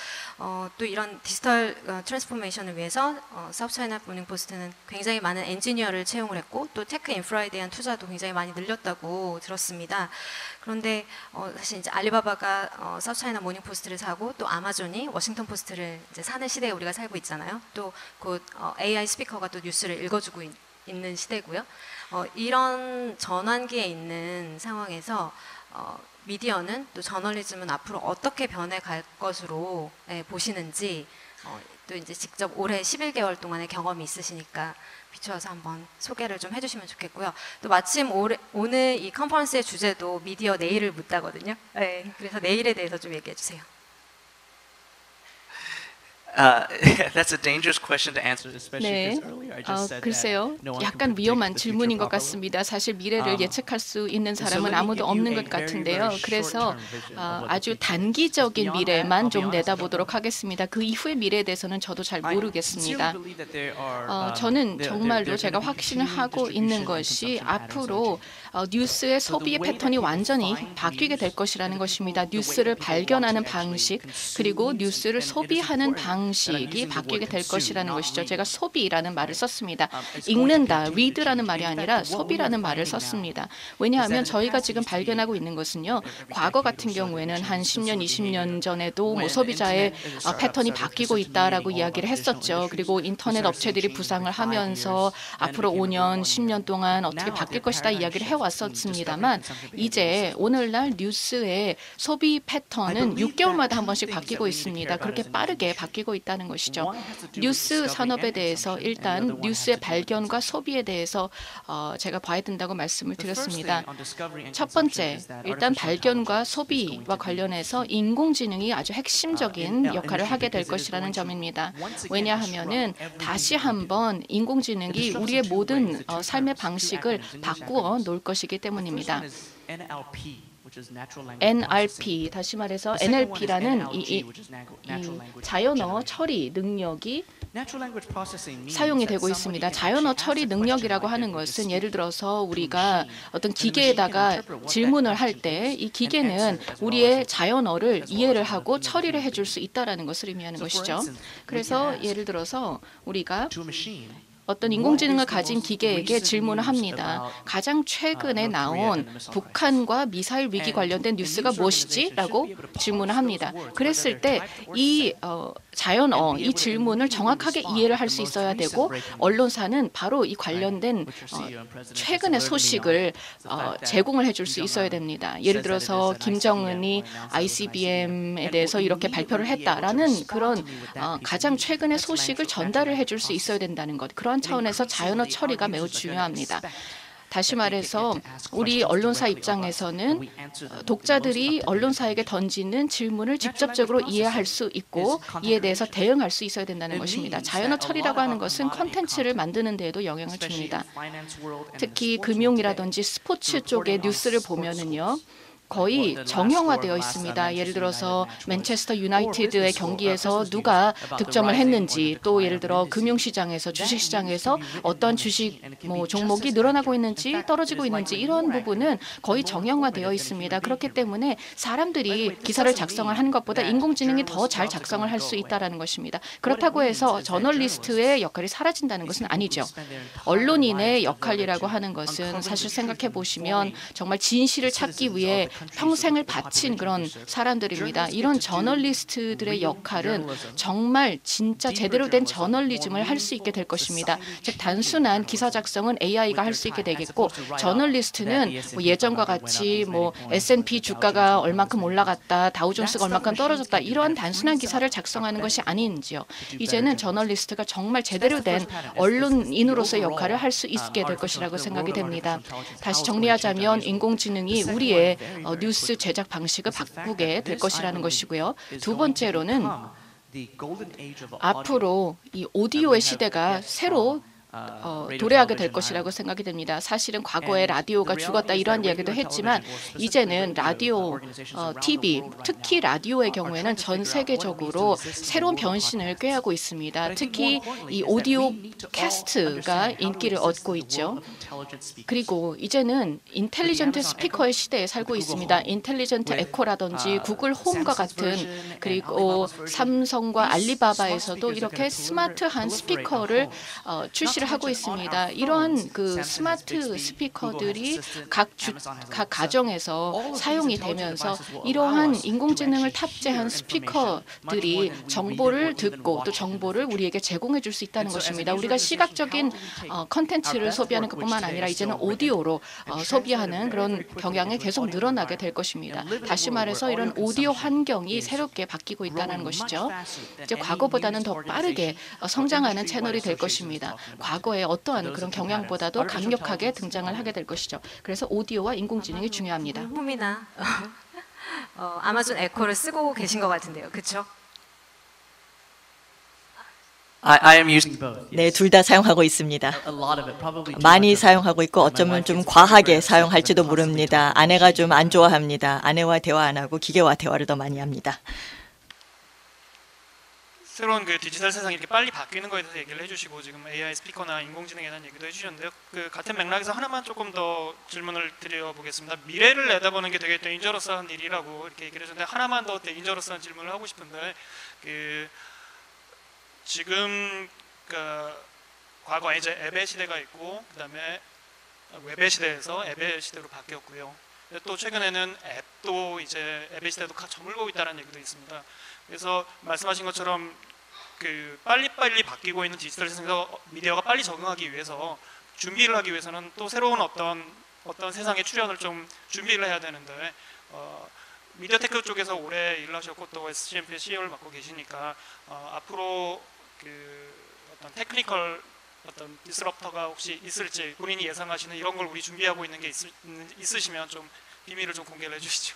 또 이런 디지털 트랜스포메이션을 위해서 사우스차이나 모닝포스트는 굉장히 많은 엔지니어를 채용을 했고 또 테크 인프라에 대한 투자도 굉장히 많이 늘렸다고 들었습니다. 그런데 사실 이제 알리바바가 사우스차이나 모닝포스트를 사고 또 아마존이 워싱턴 포스트를 이제 사는 시대에 우리가 살고 있잖아요. 또 곧 AI 스피커가 또 뉴스를 읽어주고 있는 시대고요. 이런 전환기에 있는 상황에서 미디어는 또 저널리즘은 앞으로 어떻게 변해갈 것으로 보시는지 또 이제 직접 올해 11개월 동안의 경험이 있으시니까 비추어서 한번 소개를 좀 해주시면 좋겠고요. 또 마침 오늘 이 컨퍼런스의 주제도 미디어 내일을 묻다거든요. 네, 그래서 내일에 대해서 좀 얘기해 주세요. That's a dangerous question to answer, especially 네, because earlier I just said 글쎄요. that no one can 약간 predict 위험한 the 질문인 future 것 properly. 같습니다. 사실 미래를 예측할 수 있는 사람은 아무도 없는 것 같은데요. 그래서 아주 단기적인 미래만 좀 내다보도록 하겠습니다. 그 이후의 미래에 대해서는 저도 잘 모르겠습니다. 저는 정말로 제가 확신을 하고 있는 것이 앞으로 뉴스의 소비의 패턴이 완전히 바뀌게 될 것이라는 것입니다. 뉴스를 발견하는 방식 그리고 뉴스를 소비하는 방식이 바뀌게 될 것이라는 것이죠. 제가 소비라는 말을 썼습니다. 읽는다, read라는 말이 아니라 소비라는 말을 썼습니다. 왜냐하면 저희가 지금 발견하고 있는 것은요. 과거 같은 경우에는 한 10년, 20년 전에도 소비자의 패턴이 바뀌고 있다라고 이야기를 했었죠. 그리고 인터넷 업체들이 부상을 하면서 앞으로 5년, 10년 동안 어떻게 바뀔 것이다 이야기를 해왔었습니다만 이제 오늘날 뉴스의 소비 패턴은 6개월마다 한 번씩 바뀌고 있습니다. 그렇게 빠르게 바뀌고 있다는 것이죠. 뉴스 산업에 대해서 일단 뉴스의 발견과 소비에 대해서 제가 봐야 된다고 말씀을 드렸습니다. 첫 번째, 일단 발견과 소비와 관련해서 인공지능이 아주 핵심적인 역할을 하게 될 것이라는 점입니다. 왜냐하면은 다시 한번 인공지능이 우리의 모든 삶의 방식을 바꾸어 놓을 것이기 때문입니다. NLP, 다시 말해서 NLP라는 이 자연어 처리 능력이 사용이 되고 있습니다. 자연어 처리 능력이라고 하는 것은 예를 들어서 우리가 어떤 기계에다가 질문을 할 때 이 기계는 우리의 자연어를 이해를 하고 처리를 해줄 수 있다는 것을 의미하는 것이죠. 그래서 예를 들어서 우리가 어떤 인공지능을 가진 기계에게 질문을 합니다. 가장 최근에 나온 북한과 미사일 위기 관련된 뉴스가 무엇이지? 라고 질문을 합니다. 그랬을 때 이 자연어, 이 질문을 정확하게 이해를 할 수 있어야 되고 언론사는 바로 이 관련된 최근의 소식을 제공을 해줄 수 있어야 됩니다. 예를 들어서 김정은이 ICBM에 대해서 이렇게 발표를 했다라는 그런 가장 최근의 소식을 전달을 해줄 수 있어야 된다는 것. 그런 차원에서 자연어 처리가 매우 중요합니다. 다시 말해서 우리 언론사 입장에서는 독자들이 언론사에게 던지는 질문을 직접적으로 이해할 수 있고 이에 대해서 대응할 수 있어야 된다는 것입니다. 자연어 처리라고 하는 것은 콘텐츠를 만드는 데에도 영향을 줍니다. 특히 금융이라든지 스포츠 쪽의 뉴스를 보면은요. 거의 정형화되어 있습니다. 예를 들어서 맨체스터 유나이티드의 경기에서 누가 득점을 했는지 또 예를 들어 금융시장에서 주식시장에서 어떤 주식 종목이 늘어나고 있는지 떨어지고 있는지 이런 부분은 거의 정형화되어 있습니다. 그렇기 때문에 사람들이 기사를 작성을 하는 것보다 인공지능이 더 잘 작성을 할 수 있다는 것입니다. 그렇다고 해서 저널리스트의 역할이 사라진다는 것은 아니죠. 언론인의 역할이라고 하는 것은 사실 생각해 보시면 정말 진실을 찾기 위해 평생을 바친 그런 사람들입니다. 이런 저널리스트들의 역할은 정말 진짜 제대로 된 저널리즘을 할 수 있게 될 것입니다. 즉 단순한 기사 작성은 AI가 할 수 있게 되겠고 저널리스트는 뭐 예전과 같이 뭐 S&P 주가가 얼마큼 올라갔다, 다우존스가 얼마큼 떨어졌다 이런 단순한 기사를 작성하는 것이 아닌지요. 이제는 저널리스트가 정말 제대로 된 언론인으로서의 역할을 할 수 있게 될 것이라고 생각이 됩니다. 다시 정리하자면 인공지능이 우리의 뉴스 제작 방식을 바꾸게 될 것이라는 것이고요. 두 번째로는 앞으로 이 오디오의 시대가 새로 도래하게 될 것이라고 생각이 됩니다. 사실은 과거에 라디오가 죽었다 이런 이야기도 했지만 이제는 라디오, TV, 특히 라디오의 경우에는 전 세계적으로 새로운 변신을 꾀하고 있습니다. 특히 이 오디오 캐스트가 인기를 얻고 있죠. 그리고 이제는 인텔리전트 스피커의 시대에 살고 있습니다. 인텔리전트 에코라든지 구글 홈과 같은 그리고 삼성과 알리바바에서도 이렇게 스마트한 스피커를 출시를 하고 있습니다. 이러한 그 스마트 스피커들이 각 가정에서 사용이 되면서 이러한 인공지능을 탑재한 스피커들이 정보를 듣고 또 정보를 우리에게 제공해 줄 수 있다는 것입니다. 우리가 시각적인 컨텐츠를 소비하는 것뿐만 아니라 이제는 오디오로 소비하는 그런 경향이 계속 늘어나게 될 것입니다. 다시 말해서 이런 오디오 환경이 새롭게 바뀌고 있다는 것이죠. 이제 과거보다는 더 빠르게 성장하는 채널이 될 것입니다. 과거에 어떠한 그런 경향보다도 강력하게 등장을 하게 될 것이죠. 그래서 오디오와 인공지능이 중요합니다. 홈이나 아마존 에코를 쓰고 계신 것 같은데요, 그렇죠? I am using both. 네, 둘 다 사용하고 있습니다. A lot of it, probably too 많이 much. 사용하고 있고 어쩌면 좀 과하게 사용할지도 모릅니다. 아내가 좀 안 좋아합니다. 아내와 대화 안 하고 기계와 대화를 더 많이 합니다. 새로운 그 디지털 세상이 이렇게 빨리 바뀌는 거에 대해서 얘기를 해주시고 지금 AI 스피커나 인공지능에 대한 얘기도 해주셨는데요. 그 같은 맥락에서 하나만 조금 더 질문을 드려보겠습니다. 미래를 내다보는 게 되게 데인저러스한 일이라고 이렇게 얘기를 해주는데 하나만 더 데인저러스한 질문을 하고 싶은데 그 지금 그 과거에 이제 앱의 시대가 있고 그다음에 웹의 시대에서 앱의 시대로 바뀌었고요. 또 최근에는 앱도 이제 앱의 시대도 저물고 있다는 얘기도 있습니다. 그래서 말씀하신 것처럼 그 빨리빨리 바뀌고 있는 디지털 세상에서 미디어가 빨리 적응하기 위해서 준비를 하기 위해서는 또 새로운 어떤 세상의 출현을 좀 준비를 해야 되는데 미디어테크 쪽에서 오래 일을 하셨고 또 SCMP의 CEO를 맡고 계시니까 앞으로 그 어떤 테크니컬 어떤 디스럽터가 혹시 있을지 본인이 예상하시는 이런 걸 우리 준비하고 있는 게 있으시면 좀 비밀을 좀 공개를 해주시죠.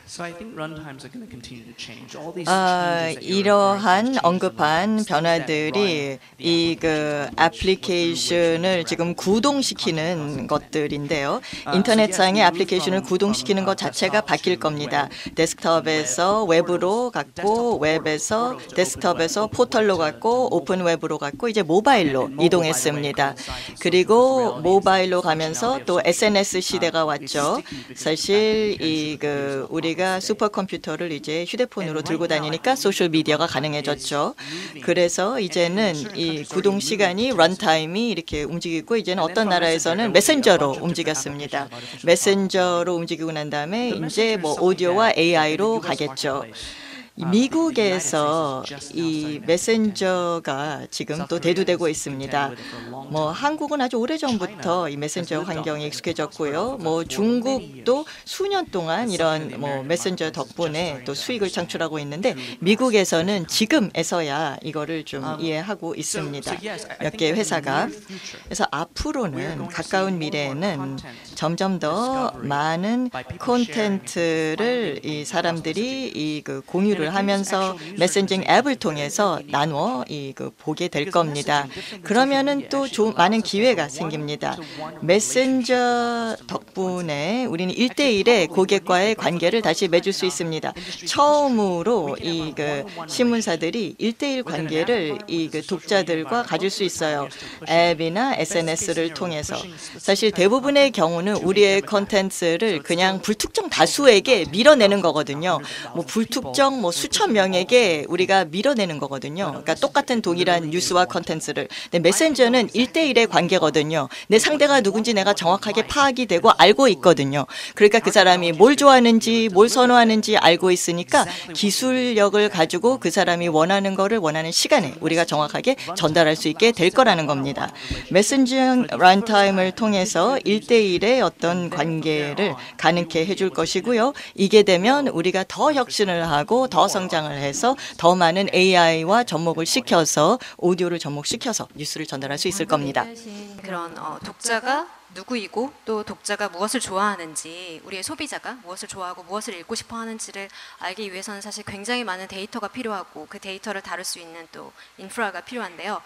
So I think runtimes are going to continue to change. All these changes that you're 이러한 referring to, 언급한 변화들이 이 그 애플리케이션을 지금 구동시키는 것들인데요. 인터넷상의 애플리케이션을 구동시키는 것 자체가 바뀔 겁니다. 데스크톱에서 웹으로 갔고 웹에서 데스크톱에서 포털로 갔고 오픈 웹으로 갔고 이제 모바일로 이동했습니다. 그리고 모바일로 가면서 또 SNS 시대가 왔죠. 사실 이 그 우리가 슈퍼컴퓨터를 이제 휴대폰으로 들고 다니니까 소셜 미디어가 가능해졌죠. 그래서 이제는 이 구동 시간이 런타임이 이렇게 움직이고 이제는 어떤 나라에서는 메신저로 움직였습니다. 메신저로 움직이고 난 다음에 이제 뭐 오디오와 AI로 가겠죠. 미국에서 이 메신저가 지금 또 대두되고 있습니다. 뭐 한국은 아주 오래전부터 이 메신저 환경에 익숙해졌고요. 뭐 중국도 수년 동안 이런 뭐 메신저 덕분에 또 수익을 창출하고 있는데 미국에서는 지금에서야 이거를 좀 이해하고 있습니다. 몇 개의 회사가. 그래서 앞으로는 가까운 미래에는 점점 더 많은 콘텐츠를 이 사람들이 이 그 공유를 하면서 메신징 앱을 통해서 나누어 그 보게 될 겁니다. 그러면은 또 많은 기회가 생깁니다. 메신저 덕분에 우리는 1대1의 고객과의 관계를 다시 맺을 수 있습니다. 처음으로 이 그 신문사들이 1대1 관계를 이 그 독자들과 가질 수 있어요. 앱이나 SNS를 통해서. 사실 대부분의 경우는 우리의 콘텐츠를 그냥 불특정 다수에게 밀어내는 거거든요. 뭐 불특정 뭐 수천 명에게 우리가 밀어내는 거거든요. 그러니까 똑같은 동일한 뉴스와 컨텐츠를. 근데 메신저는 1대1의 관계거든요. 내 상대가 누군지 내가 정확하게 파악이 되고 알고 있거든요. 그러니까 그 사람이 뭘 좋아하는지 뭘 선호하는지 알고 있으니까 기술력을 가지고 그 사람이 원하는 거를 원하는 시간에 우리가 정확하게 전달할 수 있게 될 거라는 겁니다. 메신저 런타임을 통해서 1대1의 어떤 관계를 가능케 해줄 것이고요. 이게 되면 우리가 더 혁신을 하고 더 성장을 해서 더 많은 AI와 접목을 시켜서 오디오를 접목시켜서 뉴스를 전달할 수 있을 겁니다. 그런 독자가 누구이고 또 독자가 무엇을 좋아하는지 우리의 소비자가 무엇을 좋아하고 무엇을 읽고 싶어 하는지를 알기 위해서는 사실 굉장히 많은 데이터가 필요하고 그 데이터를 다룰 수 있는 또 인프라가 필요한데요.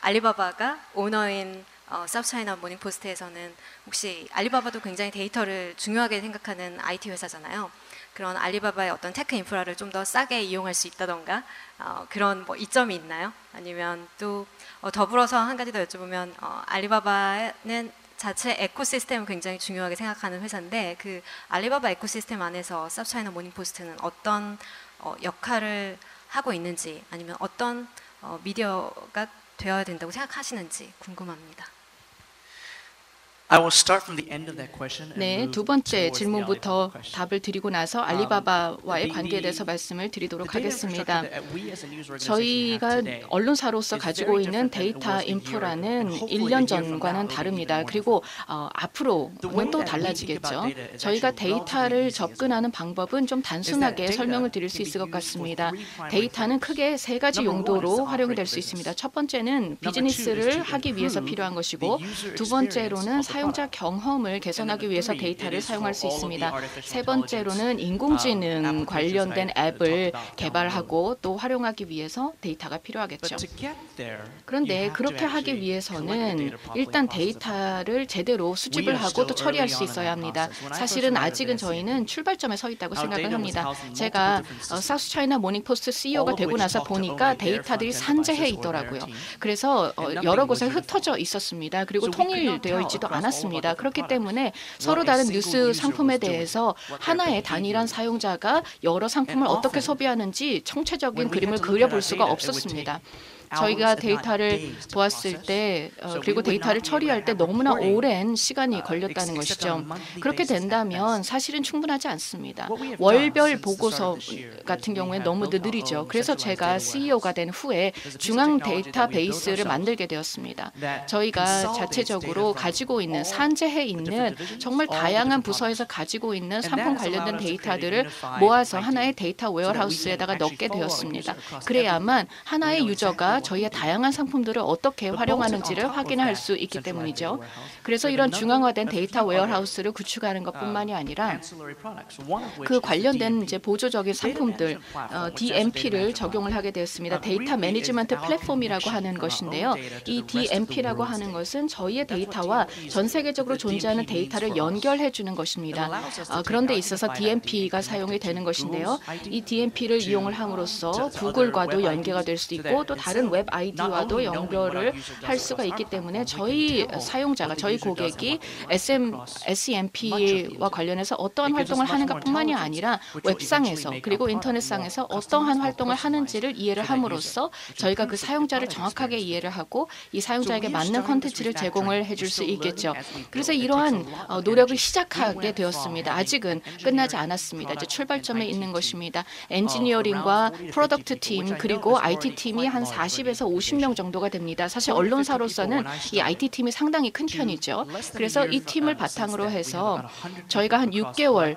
알리바바가 오너인 사우스차이나 모닝포스트에서는 혹시 알리바바도 굉장히 데이터를 중요하게 생각하는 IT 회사잖아요. 그런 알리바바의 어떤 테크 인프라를 좀 더 싸게 이용할 수 있다던가 그런 뭐 이점이 있나요? 아니면 또 더불어서 한 가지 더 여쭤보면 알리바바는 자체 에코시스템을 굉장히 중요하게 생각하는 회사인데 그 알리바바 에코시스템 안에서 사우스차이나 모닝포스트는 어떤 역할을 하고 있는지 아니면 어떤 미디어가 되어야 된다고 생각하시는지 궁금합니다. I will start from the end of that question and 네, move 두 번째 towards the 질문부터 Alibaba question. 답을 드리고 나서 알리바바와의 관계에 대해서 말씀을 드리도록 하겠습니다. 저희가 언론사로서 가지고 있는 데이터 인프라는 1년 전과는 다릅니다. 그리고 앞으로는 또 달라지겠죠. 저희가 데이터를 접근하는 방법은 좀 단순하게 설명을 드릴 수 있을 것 같습니다. 데이터는 크게 세 가지 용도로 활용이 될 수 있습니다. 첫 번째는 비즈니스를 하기 위해서 필요한 것이고 두 번째로는 사용자 경험을 개선하기 위해서 데이터를 사용할 수 있습니다. 세 번째로는 인공지능 관련된 앱을 개발하고 또 활용하기 위해서 데이터가 필요하겠죠. 그런데 그렇게 하기 위해서는 일단 데이터를 제대로 수집을 하고 또 처리할 수 있어야 합니다. 사실은 아직은 저희는 출발점에 서 있다고 생각을 합니다. 제가 사우스차이나 모닝포스트 CEO가 되고 나서 보니까 데이터들이 산재해 있더라고요. 그래서 여러 곳에 흩어져 있었습니다. 그리고 통일되어 있지도 않았습니다. 그렇기 때문에 서로 다른 뉴스 상품에 대해서 하나의 단일한 사용자가 여러 상품을 어떻게 소비하는지 총체적인 그림을 그려볼 수가 없었습니다. 저희가 데이터를 보았을 때 그리고 데이터를 처리할 때 너무나 오랜 시간이 걸렸다는 것이죠. 그렇게 된다면 사실은 충분하지 않습니다. 월별 보고서 같은 경우에 너무 느리죠. 그래서 제가 CEO가 된 후에 중앙 데이터베이스를 만들게 되었습니다. 저희가 자체적으로 가지고 있는 산재해 있는 정말 다양한 부서에서 가지고 있는 상품 관련된 데이터들을 모아서 하나의 데이터 웨어하우스에다가 넣게 되었습니다. 그래야만 하나의 유저가 저희의 다양한 상품들을 어떻게 활용하는지를 확인할 수 있기 때문이죠. 그래서 이런 중앙화된 데이터 웨어하우스를 구축하는 것뿐만이 아니라 그 관련된 이제 보조적인 상품들 DMP를 적용을 하게 되었습니다. 데이터 매니지먼트 플랫폼이라고 하는 것인데요. 이 DMP라고 하는 것은 저희의 데이터와 전 세계적으로 존재하는 데이터를 연결해 주는 것입니다. 그런 데 있어서 DMP가 사용이 되는 것인데요. 이 DMP를 이용을 함으로써 구글과도 연계가 될 수 있고 또 다른 웹 아이디와도 연결을 할 수가 있기 때문에 저희 사용자가 저희 고객이 SEMP와 관련해서 어떠한 활동을 하는가뿐만이 아니라 웹상에서 그리고 인터넷상에서 어떠한 활동을 하는지를 이해를 함으로써 저희가 그 사용자를 정확하게 이해를 하고 이 사용자에게 맞는 콘텐츠를 제공을 해줄 수 있겠죠. 그래서 이러한 노력을 시작하게 되었습니다. 아직은 끝나지 않았습니다. 이제 출발점에 있는 것입니다. 엔지니어링과 프로덕트 팀 그리고 IT 팀이 한 40에서 50명 정도가 됩니다. 사실 언론사로서는 이 IT 팀이 상당히 큰 편이죠. 그래서 이 팀을 바탕으로 해서 저희가 한 6개월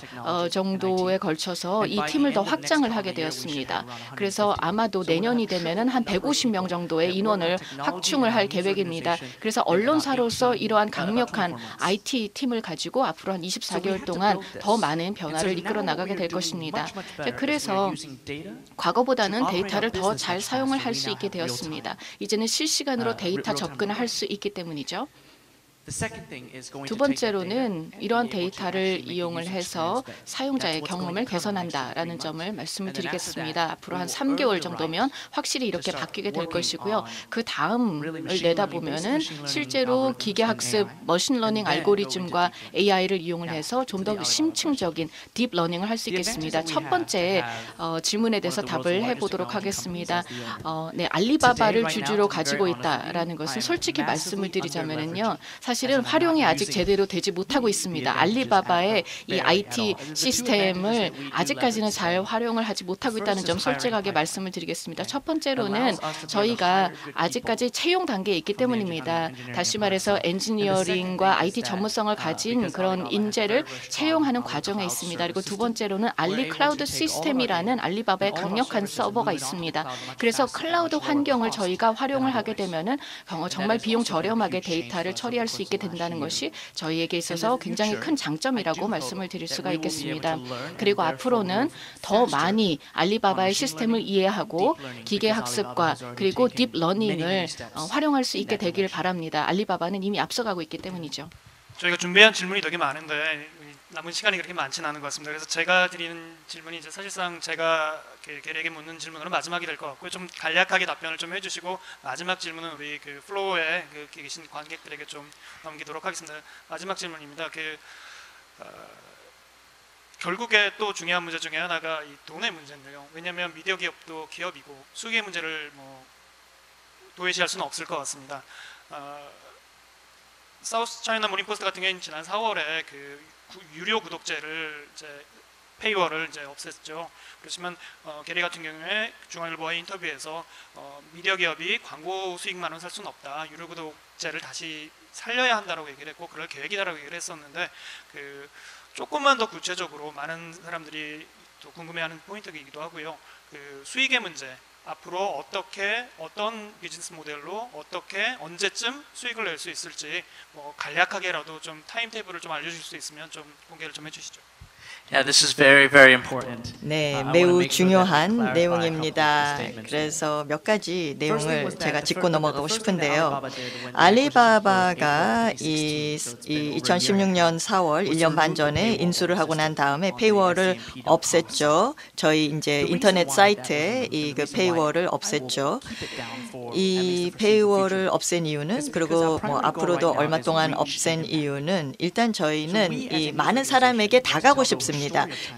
정도에 걸쳐서 이 팀을 더 확장을 하게 되었습니다. 그래서 아마도 내년이 되면은 한 150명 정도의 인원을 확충을 할 계획입니다. 그래서 언론사로서 이러한 강력한 IT 팀을 가지고 앞으로 한 24개월 동안 더 많은 변화를 이끌어 나가게 될 것입니다. 그래서 과거보다는 데이터를 더 잘 사용을 할 수 있게 되었습니다. 이제는 실시간으로 데이터 접근을 할 수 있기 때문이죠. 두 번째로는 이러한 데이터를 이용을 해서 사용자의 경험을 개선한다라는 점을 말씀을 드리겠습니다. 앞으로 한 3개월 정도면 확실히 이렇게 바뀌게 될 것이고요. 그 다음을 내다보면은 실제로 기계학습, 머신러닝 알고리즘과 AI를 이용을 해서 좀 더 심층적인 딥러닝을 할 수 있겠습니다. 첫 번째 질문에 대해서 답을 해보도록 하겠습니다. 네, 알리바바를 주주로 가지고 있다라는 것은 솔직히 말씀을 드리자면은요, 사실은 활용이 아직 제대로 되지 못하고 있습니다. 알리바바의 이 IT 시스템을 아직까지는 잘 활용을 하지 못하고 있다는 점 솔직하게 말씀을 드리겠습니다. 첫 번째로는 저희가 아직까지 채용 단계에 있기 때문입니다. 다시 말해서 엔지니어링과 IT 전문성을 가진 그런 인재를 채용하는 과정에 있습니다. 그리고 두 번째로는 알리 클라우드 시스템이라는 알리바바의 강력한 서버가 있습니다. 그래서 클라우드 환경을 저희가 활용을 하게 되면은 정말 비용 저렴하게 데이터를 처리할 수 있게 된다는 것이 저희에게 있어서 굉장히 큰 장점이라고 말씀을 드릴 수가 있겠습니다. 그리고 앞으로는 더 많이 알리바바의 시스템을 이해하고 기계학습과 그리고 딥러닝을 활용할 수 있게 되길 바랍니다. 알리바바는 이미 앞서가고 있기 때문이죠. 저희가 준비한 질문이 되게 많은데 남은 시간이 그렇게 많지는 않은 것 같습니다. 그래서 제가 드리는 질문이 이제 사실상 제가 계리에게 묻는 질문으로 마지막이 될 것 같고요. 좀 간략하게 답변을 좀 해주시고 마지막 질문은 우리 그 플로어에 계신 관객들에게 좀 넘기도록 하겠습니다. 마지막 질문입니다. 결국에 또 중요한 문제 중에 하나가 이 돈의 문제인데요. 왜냐하면 미디어 기업도 기업이고 수익의 문제를 도외시할 수는 없을 것 같습니다. 사우스 차이나 모닝포스트 같은 경우는 지난 4월에 유료 구독제를 페이월을 없앴죠. 그렇지만 게리 같은 경우에 중앙일보와의 인터뷰에서 미디어 기업이 광고 수익만은 살 수는 없다. 유료 구독제를 다시 살려야 한다라고 얘기를 했고 그럴 계획이다라고 얘기를 했었는데 조금만 더 구체적으로 많은 사람들이 또 궁금해하는 포인트이기도 하고요. 수익의 문제. 앞으로 어떤 비즈니스 모델로 어떻게 언제쯤 수익을 낼 수 있을지 간략하게라도 좀 타임테이블을 좀 알려주실 수 있으면 좀 공개를 좀 해주시죠. Yeah, this is very, very important. 네, 매우 중요한 내용입니다. 그래서 몇 가지 내용을 제가 짚고 넘어가고 싶은데요. 알리바바가 2016년 4월 1년 반 전에 인수를 하고 난 다음에 페이월을 없앴죠. 저희 이제 인터넷 사이트에 그 페이월을 없앴죠. 이 페이월을 없앤 이유는 그리고 앞으로도 얼마 동안 없앤 이유는 일단 저희는 이 많은 사람에게 다가가고 싶습니다.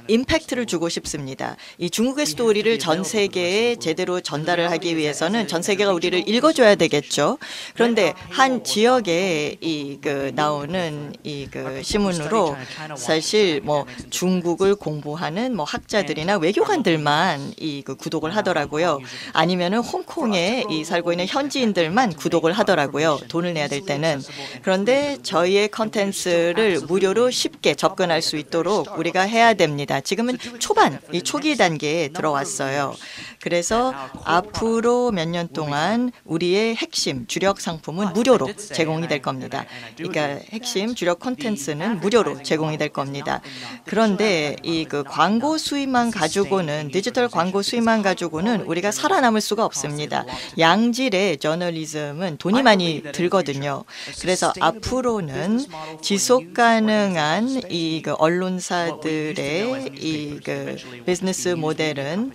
임팩트를 주고 싶습니다. 이 중국의 스토리를 전 세계에 제대로 전달을 하기 위해서는 전 세계가 우리를 읽어줘야 되겠죠. 그런데 한 지역에 나오는 신문으로 사실 중국을 공부하는 학자들이나 외교관들만 구독을 하더라고요. 아니면은 홍콩에 살고 있는 현지인들만 구독을 하더라고요. 돈을 내야 될 때는. 그런데 저희의 컨텐츠를 무료로 쉽게 접근할 수 있도록 우리가 해야 됩니다. 지금은 이 초기 단계에 들어왔어요. 그래서 앞으로 몇 년 동안 우리의 핵심 주력 상품은 무료로 제공이 될 겁니다. 그러니까 핵심 주력 콘텐츠는 무료로 제공이 될 겁니다. 그런데 광고 수입만 가지고는 디지털 광고 수입만 가지고는 우리가 살아남을 수가 없습니다. 양질의 저널리즘은 돈이 많이 들거든요. 그래서 앞으로는 지속 가능한 언론사들의 비즈니스 모델은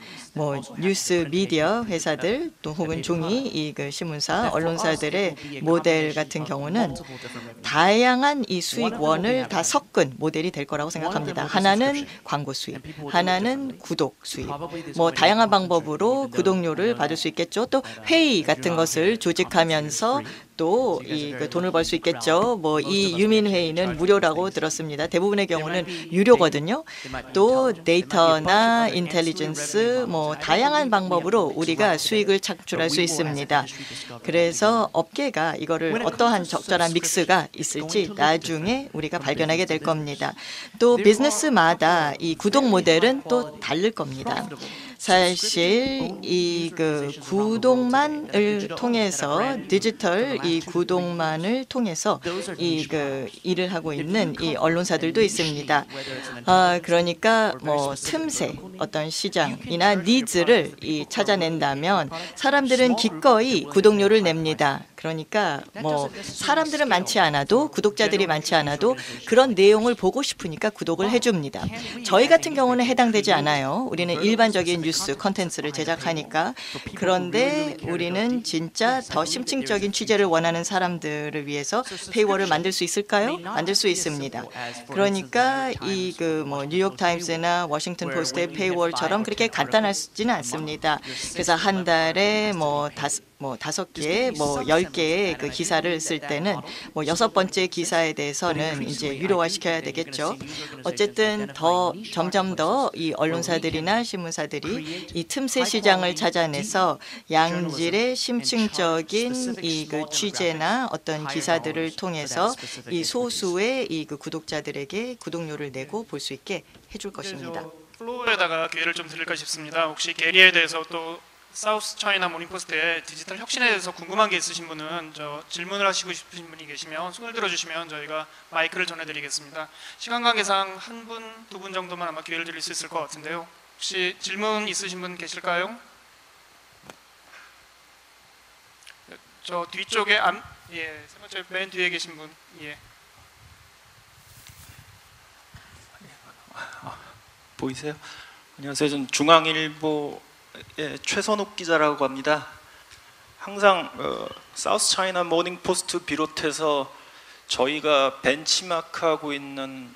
뉴스 미디어 회사들 또 혹은 종이 신문사 언론사들의 모델 같은 경우는 다양한 이 수익원을 다 섞은 모델이 될 거라고 생각합니다. 하나는 광고 수입, 하나는 구독 수입. 다양한 방법으로 구독료를 받을 수 있겠죠. 또 회의 같은 것을 조직하면서 또 돈을 벌 수 있겠죠. 이 유민 회의는 무료라고 들었습니다. 대부분의 경우는 유료거든요. 또 데이터나 인텔리전스 다양한 방법으로 우리가 수익을 창출할 수 있습니다. 그래서 업계가 이거를 어떠한 적절한 믹스가 있을지 나중에 우리가 발견하게 될 겁니다. 또 비즈니스마다 이 구독 모델은 또 다를 겁니다. 사실 구독만을 통해서 디지털 구독만을 통해서 일을 하고 있는 이 언론사들도 있습니다. 그러니까 틈새 어떤 시장이나 니즈를 찾아낸다면 사람들은 기꺼이 구독료를 냅니다. 그러니까 뭐 사람들은 많지 않아도 구독자들이 많지 않아도 그런 내용을 보고 싶으니까 구독을 해줍니다. 저희 같은 경우는 해당되지 않아요. 우리는 일반적인 뉴스 컨텐츠를 제작하니까. 그런데 우리는 진짜 더 심층적인 취재를 원하는 사람들을 위해서 페이월을 만들 수 있을까요? 만들 수 있습니다. 그러니까 이 그 뭐 뉴욕 타임스나 워싱턴 포스트의 페이월처럼 그렇게 간단하지는 않습니다. 그래서 한 달에 뭐 5개, 뭐 10개의 그 기사를 쓸 때는 뭐 6번째 기사에 대해서는 이제 유료화 시켜야 되겠죠. 어쨌든 더 점점 더 이 언론사들이나 신문사들이 이 틈새 시장을 찾아내서 양질의 심층적인 이 그 취재나 어떤 기사들을 통해서 이 소수의 이 그 구독자들에게 구독료를 내고 볼 수 있게 해줄 것입니다. 플로어에다가 기회를 좀 드릴까 싶습니다. 혹시 게리에 대해서 또 사우스 차이나 모닝포스트의 디지털 혁신에 대해서 궁금한 게 있으신 분은 저 질문을 하시고 싶으신 분이 계시면 손을 들어주시면 저희가 마이크를 전해드리겠습니다. 시간 관계상 한 분, 두 분 정도만 아마 기회를 드릴 수 있을 것 같은데요. 혹시 질문 있으신 분 계실까요? 저 뒤쪽에 세 번째 맨 뒤에 계신 분, 예. 보이세요? 안녕하세요. 저는 중앙일보 최선욱 기자라고 합니다. 항상 사우스 차이나 모닝 포스트 비롯해서 저희가 벤치마크하고 있는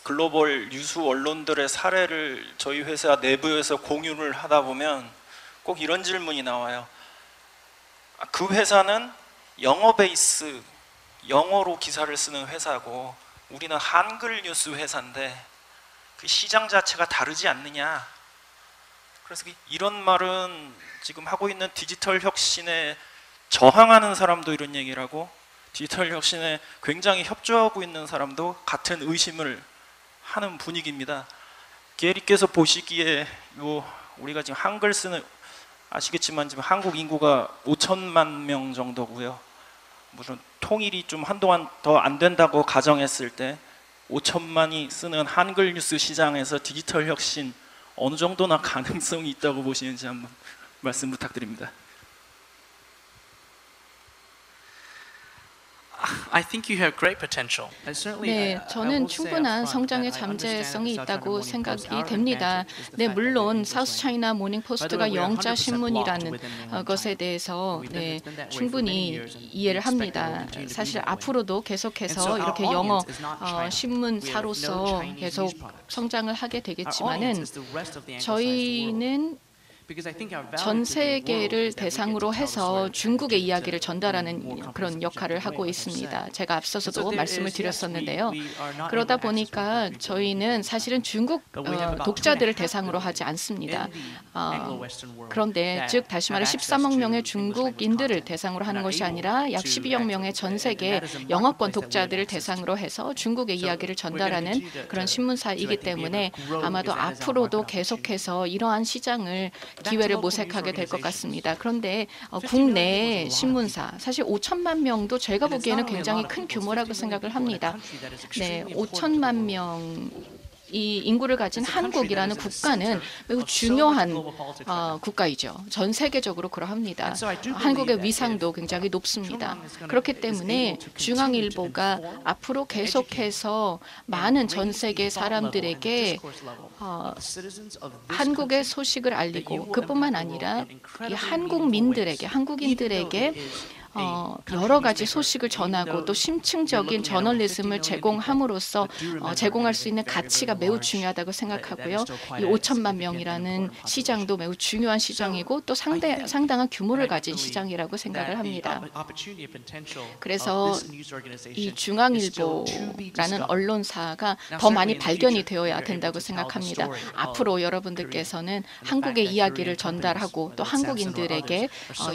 글로벌 유수 언론들의 사례를 저희 회사 내부에서 공유를 하다 보면 꼭 이런 질문이 나와요. 그 회사는 영어 베이스, 영어로 기사를 쓰는 회사고 우리는 한글 뉴스 회사인데 그 시장 자체가 다르지 않느냐. 그래서 이런 말은 지금 하고 있는 디지털 혁신에 저항하는 사람도 이런 얘기를 하고 디지털 혁신에 굉장히 협조하고 있는 사람도 같은 의심을 하는 분위기입니다. 게리께서 보시기에 우리가 지금 한글 쓰는 아시겠지만 지금 한국 인구가 5천만 명 정도고요. 물론 통일이 좀 한동안 더 안 된다고 가정했을 때 5천만이 쓰는 한글 뉴스 시장에서 디지털 혁신 어느 정도나 가능성이 있다고 보시는지 한번 말씀 부탁드립니다. I think you have great potential. 네, 저는 충분한 성장의 잠재성이 있다고 생각이 됩니다. 네, 물론 사우스 차이나 모닝 포스트가 영자 신문이라는 것에 대해서 네, 충분히 이해를 합니다. 사실 앞으로도 계속해서 이렇게 영어 신문사로서 계속 성장을 하게 되겠지만은 저희는 전 세계를 대상으로 해서 중국의 이야기를 전달하는 그런 역할을 하고 있습니다. 제가 앞서서도 말씀을 드렸었는데요. 그러다 보니까 저희는 사실은 중국 독자들을 대상으로 하지 않습니다. 그런데 즉 다시 말해 13억 명의 중국인들을 대상으로 하는 것이 아니라 약 12억 명의 전 세계 영어권 독자들을 대상으로 해서 중국의 이야기를 전달하는 그런 신문사이기 때문에 아마도 앞으로도 계속해서 이러한 시장을 기회를 모색하게 될 것 같습니다. 그런데 국내 신문사 사실 5천만 명도 제가 보기에는 굉장히 큰 규모라고 생각을 합니다. 네, 5천만 명. 이 인구를 가진 한국이라는 국가는 매우 중요한 국가이죠. 전 세계적으로 그러합니다. 한국의 위상도 굉장히 높습니다. 그렇기 때문에 중앙일보가 앞으로 계속해서 많은 전 세계 사람들에게 한국의 소식을 알리고 그뿐만 아니라 이 한국민들에게, 한국인들에게 여러 가지 소식을 전하고 또 심층적인 저널리즘을 제공함으로써 제공할 수 있는 가치가 매우 중요하다고 생각하고요. 이 5천만 명이라는 시장도 매우 중요한 시장이고 또 상당한 규모를 가진 시장이라고 생각을 합니다. 그래서 이 중앙일보라는 언론사가 더 많이 발견이 되어야 된다고 생각합니다. 앞으로 여러분들께서는 한국의 이야기를 전달하고 또 한국인들에게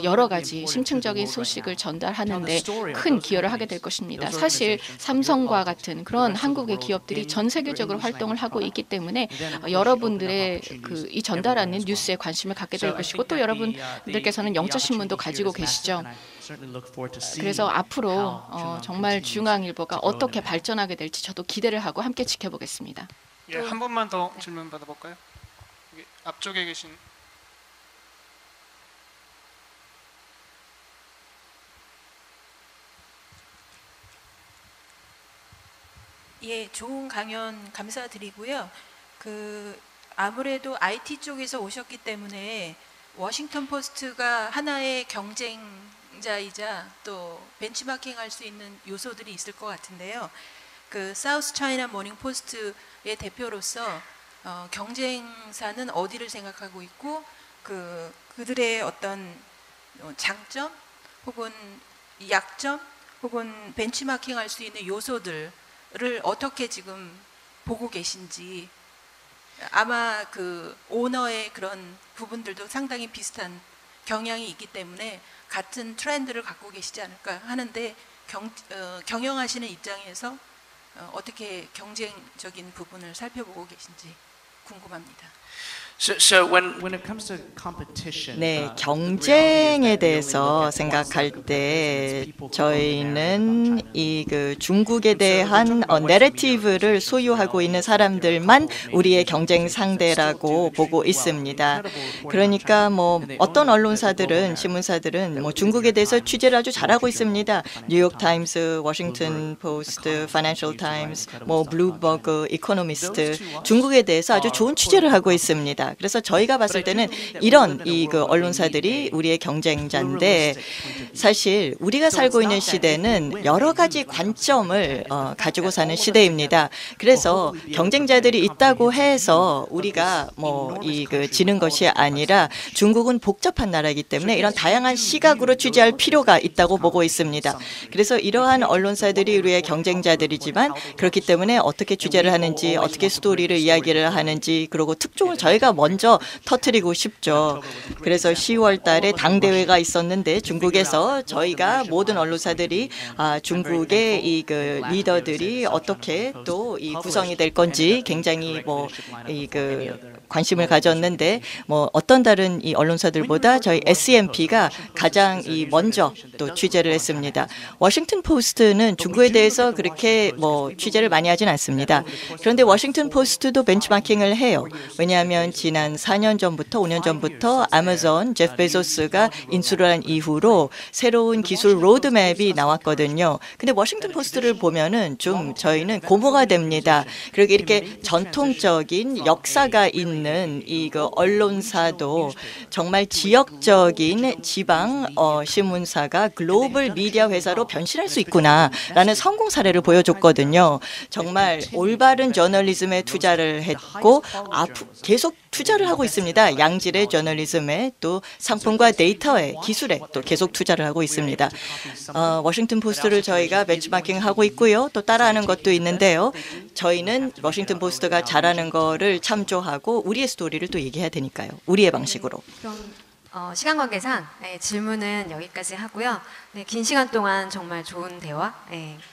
여러 가지 심층적인 소식을 전달하는데 큰 기여를 하게 될 것입니다. 사실 삼성과 같은 그런 한국의 기업들이 전 세계적으로 활동을 하고 있기 때문에 여러분들의 이 전달하는 뉴스에 관심을 갖게 될 것이고 또 여러분들께서는 영자 신문도 가지고 계시죠. 그래서 앞으로 정말 중앙일보가 어떻게 발전하게 될지 저도 기대를 하고 함께 지켜보겠습니다. 예, 한 번만 더 질문 받아볼까요? 여기 앞쪽에 계신. 예, 좋은 강연 감사드리고요. 아무래도 IT 쪽에서 오셨기 때문에 워싱턴 포스트가 하나의 경쟁자이자 또 벤치마킹할 수 있는 요소들이 있을 것 같은데요. 사우스 차이나 모닝 포스트의 대표로서 경쟁사는 어디를 생각하고 있고 그들의 어떤 장점 혹은 약점 혹은 벤치마킹할 수 있는 요소들을 어떻게 지금 보고 계신지, 아마 오너의 그런 부분들도 상당히 비슷한 경향이 있기 때문에 같은 트렌드를 갖고 계시지 않을까 하는데 경영하시는 입장에서 어떻게 경쟁적인 부분을 살펴보고 계신지 궁금합니다. So when it comes to competition, 네, 경쟁에 대해서 생각할 때 저희는 중국에 대한 내러티브를 소유하고 있는 사람들만 우리의 경쟁 상대라고 보고 있습니다. 그러니까 어떤 언론사들은, 신문사들은 중국에 대해서 취재를 아주 잘하고 있습니다. 뉴욕 타임스, 워싱턴 포스트, 파이낸셜 타임스, 블룸버그, 이코노미스트, 중국에 대해서 아주 좋은 취재를 하고 있습니다. 그래서 저희가 봤을 때는 이런 언론사들이 우리의 경쟁자인데, 사실 우리가 살고 있는 시대는 여러 가지 관점을 가지고 사는 시대입니다. 그래서 경쟁자들이 있다고 해서 우리가 지는 것이 아니라 중국은 복잡한 나라이기 때문에 이런 다양한 시각으로 취재할 필요가 있다고 보고 있습니다. 그래서 이러한 언론사들이 우리의 경쟁자들이지만 그렇기 때문에 어떻게 취재를 하는지, 어떻게 스토리를 이야기를 하는지, 그리고 특종을 저희가 먼저 터뜨리고 싶죠. 그래서 10월 달에 당대회가 있었는데 중국에서 저희가 모든 언론사들이 중국의 리더들이 어떻게 또 구성이 될 건지 굉장히 관심을 가졌는데 어떤 다른 언론사들보다 저희 SMP가 가장 먼저 또 취재를 했습니다. 워싱턴 포스트는 중국에 대해서 그렇게 취재를 많이 하진 않습니다. 그런데 워싱턴 포스트도 벤치마킹을 해요. 왜냐하면 지난 4년 전부터 5년 전부터 아마존 제프 베조스가 인수를 한 이후로 새로운 기술 로드맵이 나왔거든요. 근데 워싱턴 포스트를 보면은 좀 저희는 고무가 됩니다. 그리고 이렇게 전통적인 역사가 있는 언론사도 정말 지역적인 지방 신문사가 글로벌 미디어 회사로 변신할 수 있구나라는 성공 사례를 보여줬거든요. 정말 올바른 저널리즘에 투자를 했고 계속 투자를 하고 있습니다. 양질의 저널리즘에, 또 상품과 데이터에, 기술에 또 계속 투자를 하고 있습니다. 워싱턴 포스트를 저희가 벤치마킹하고 있고요. 또 따라하는 것도 있는데요. 저희는 워싱턴 포스트가 잘하는 거를 참조하고 우리의 스토리를 또 얘기해야 되니까요. 우리의 방식으로. 시간 관계상 질문은 여기까지 하고요. 긴 시간 동안 정말 좋은 대화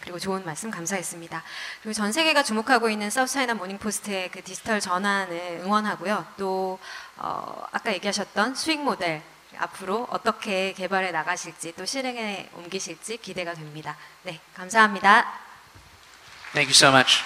그리고 좋은 말씀 감사했습니다. 그리고 전 세계가 주목하고 있는 사우스 차이나 모닝 포스트의 디지털 전환을 응원하고요. 또 아까 얘기하셨던 수익 모델 앞으로 어떻게 개발해 나가실지 또 실행에 옮기실지 기대가 됩니다. 네, 감사합니다. Thank you so much.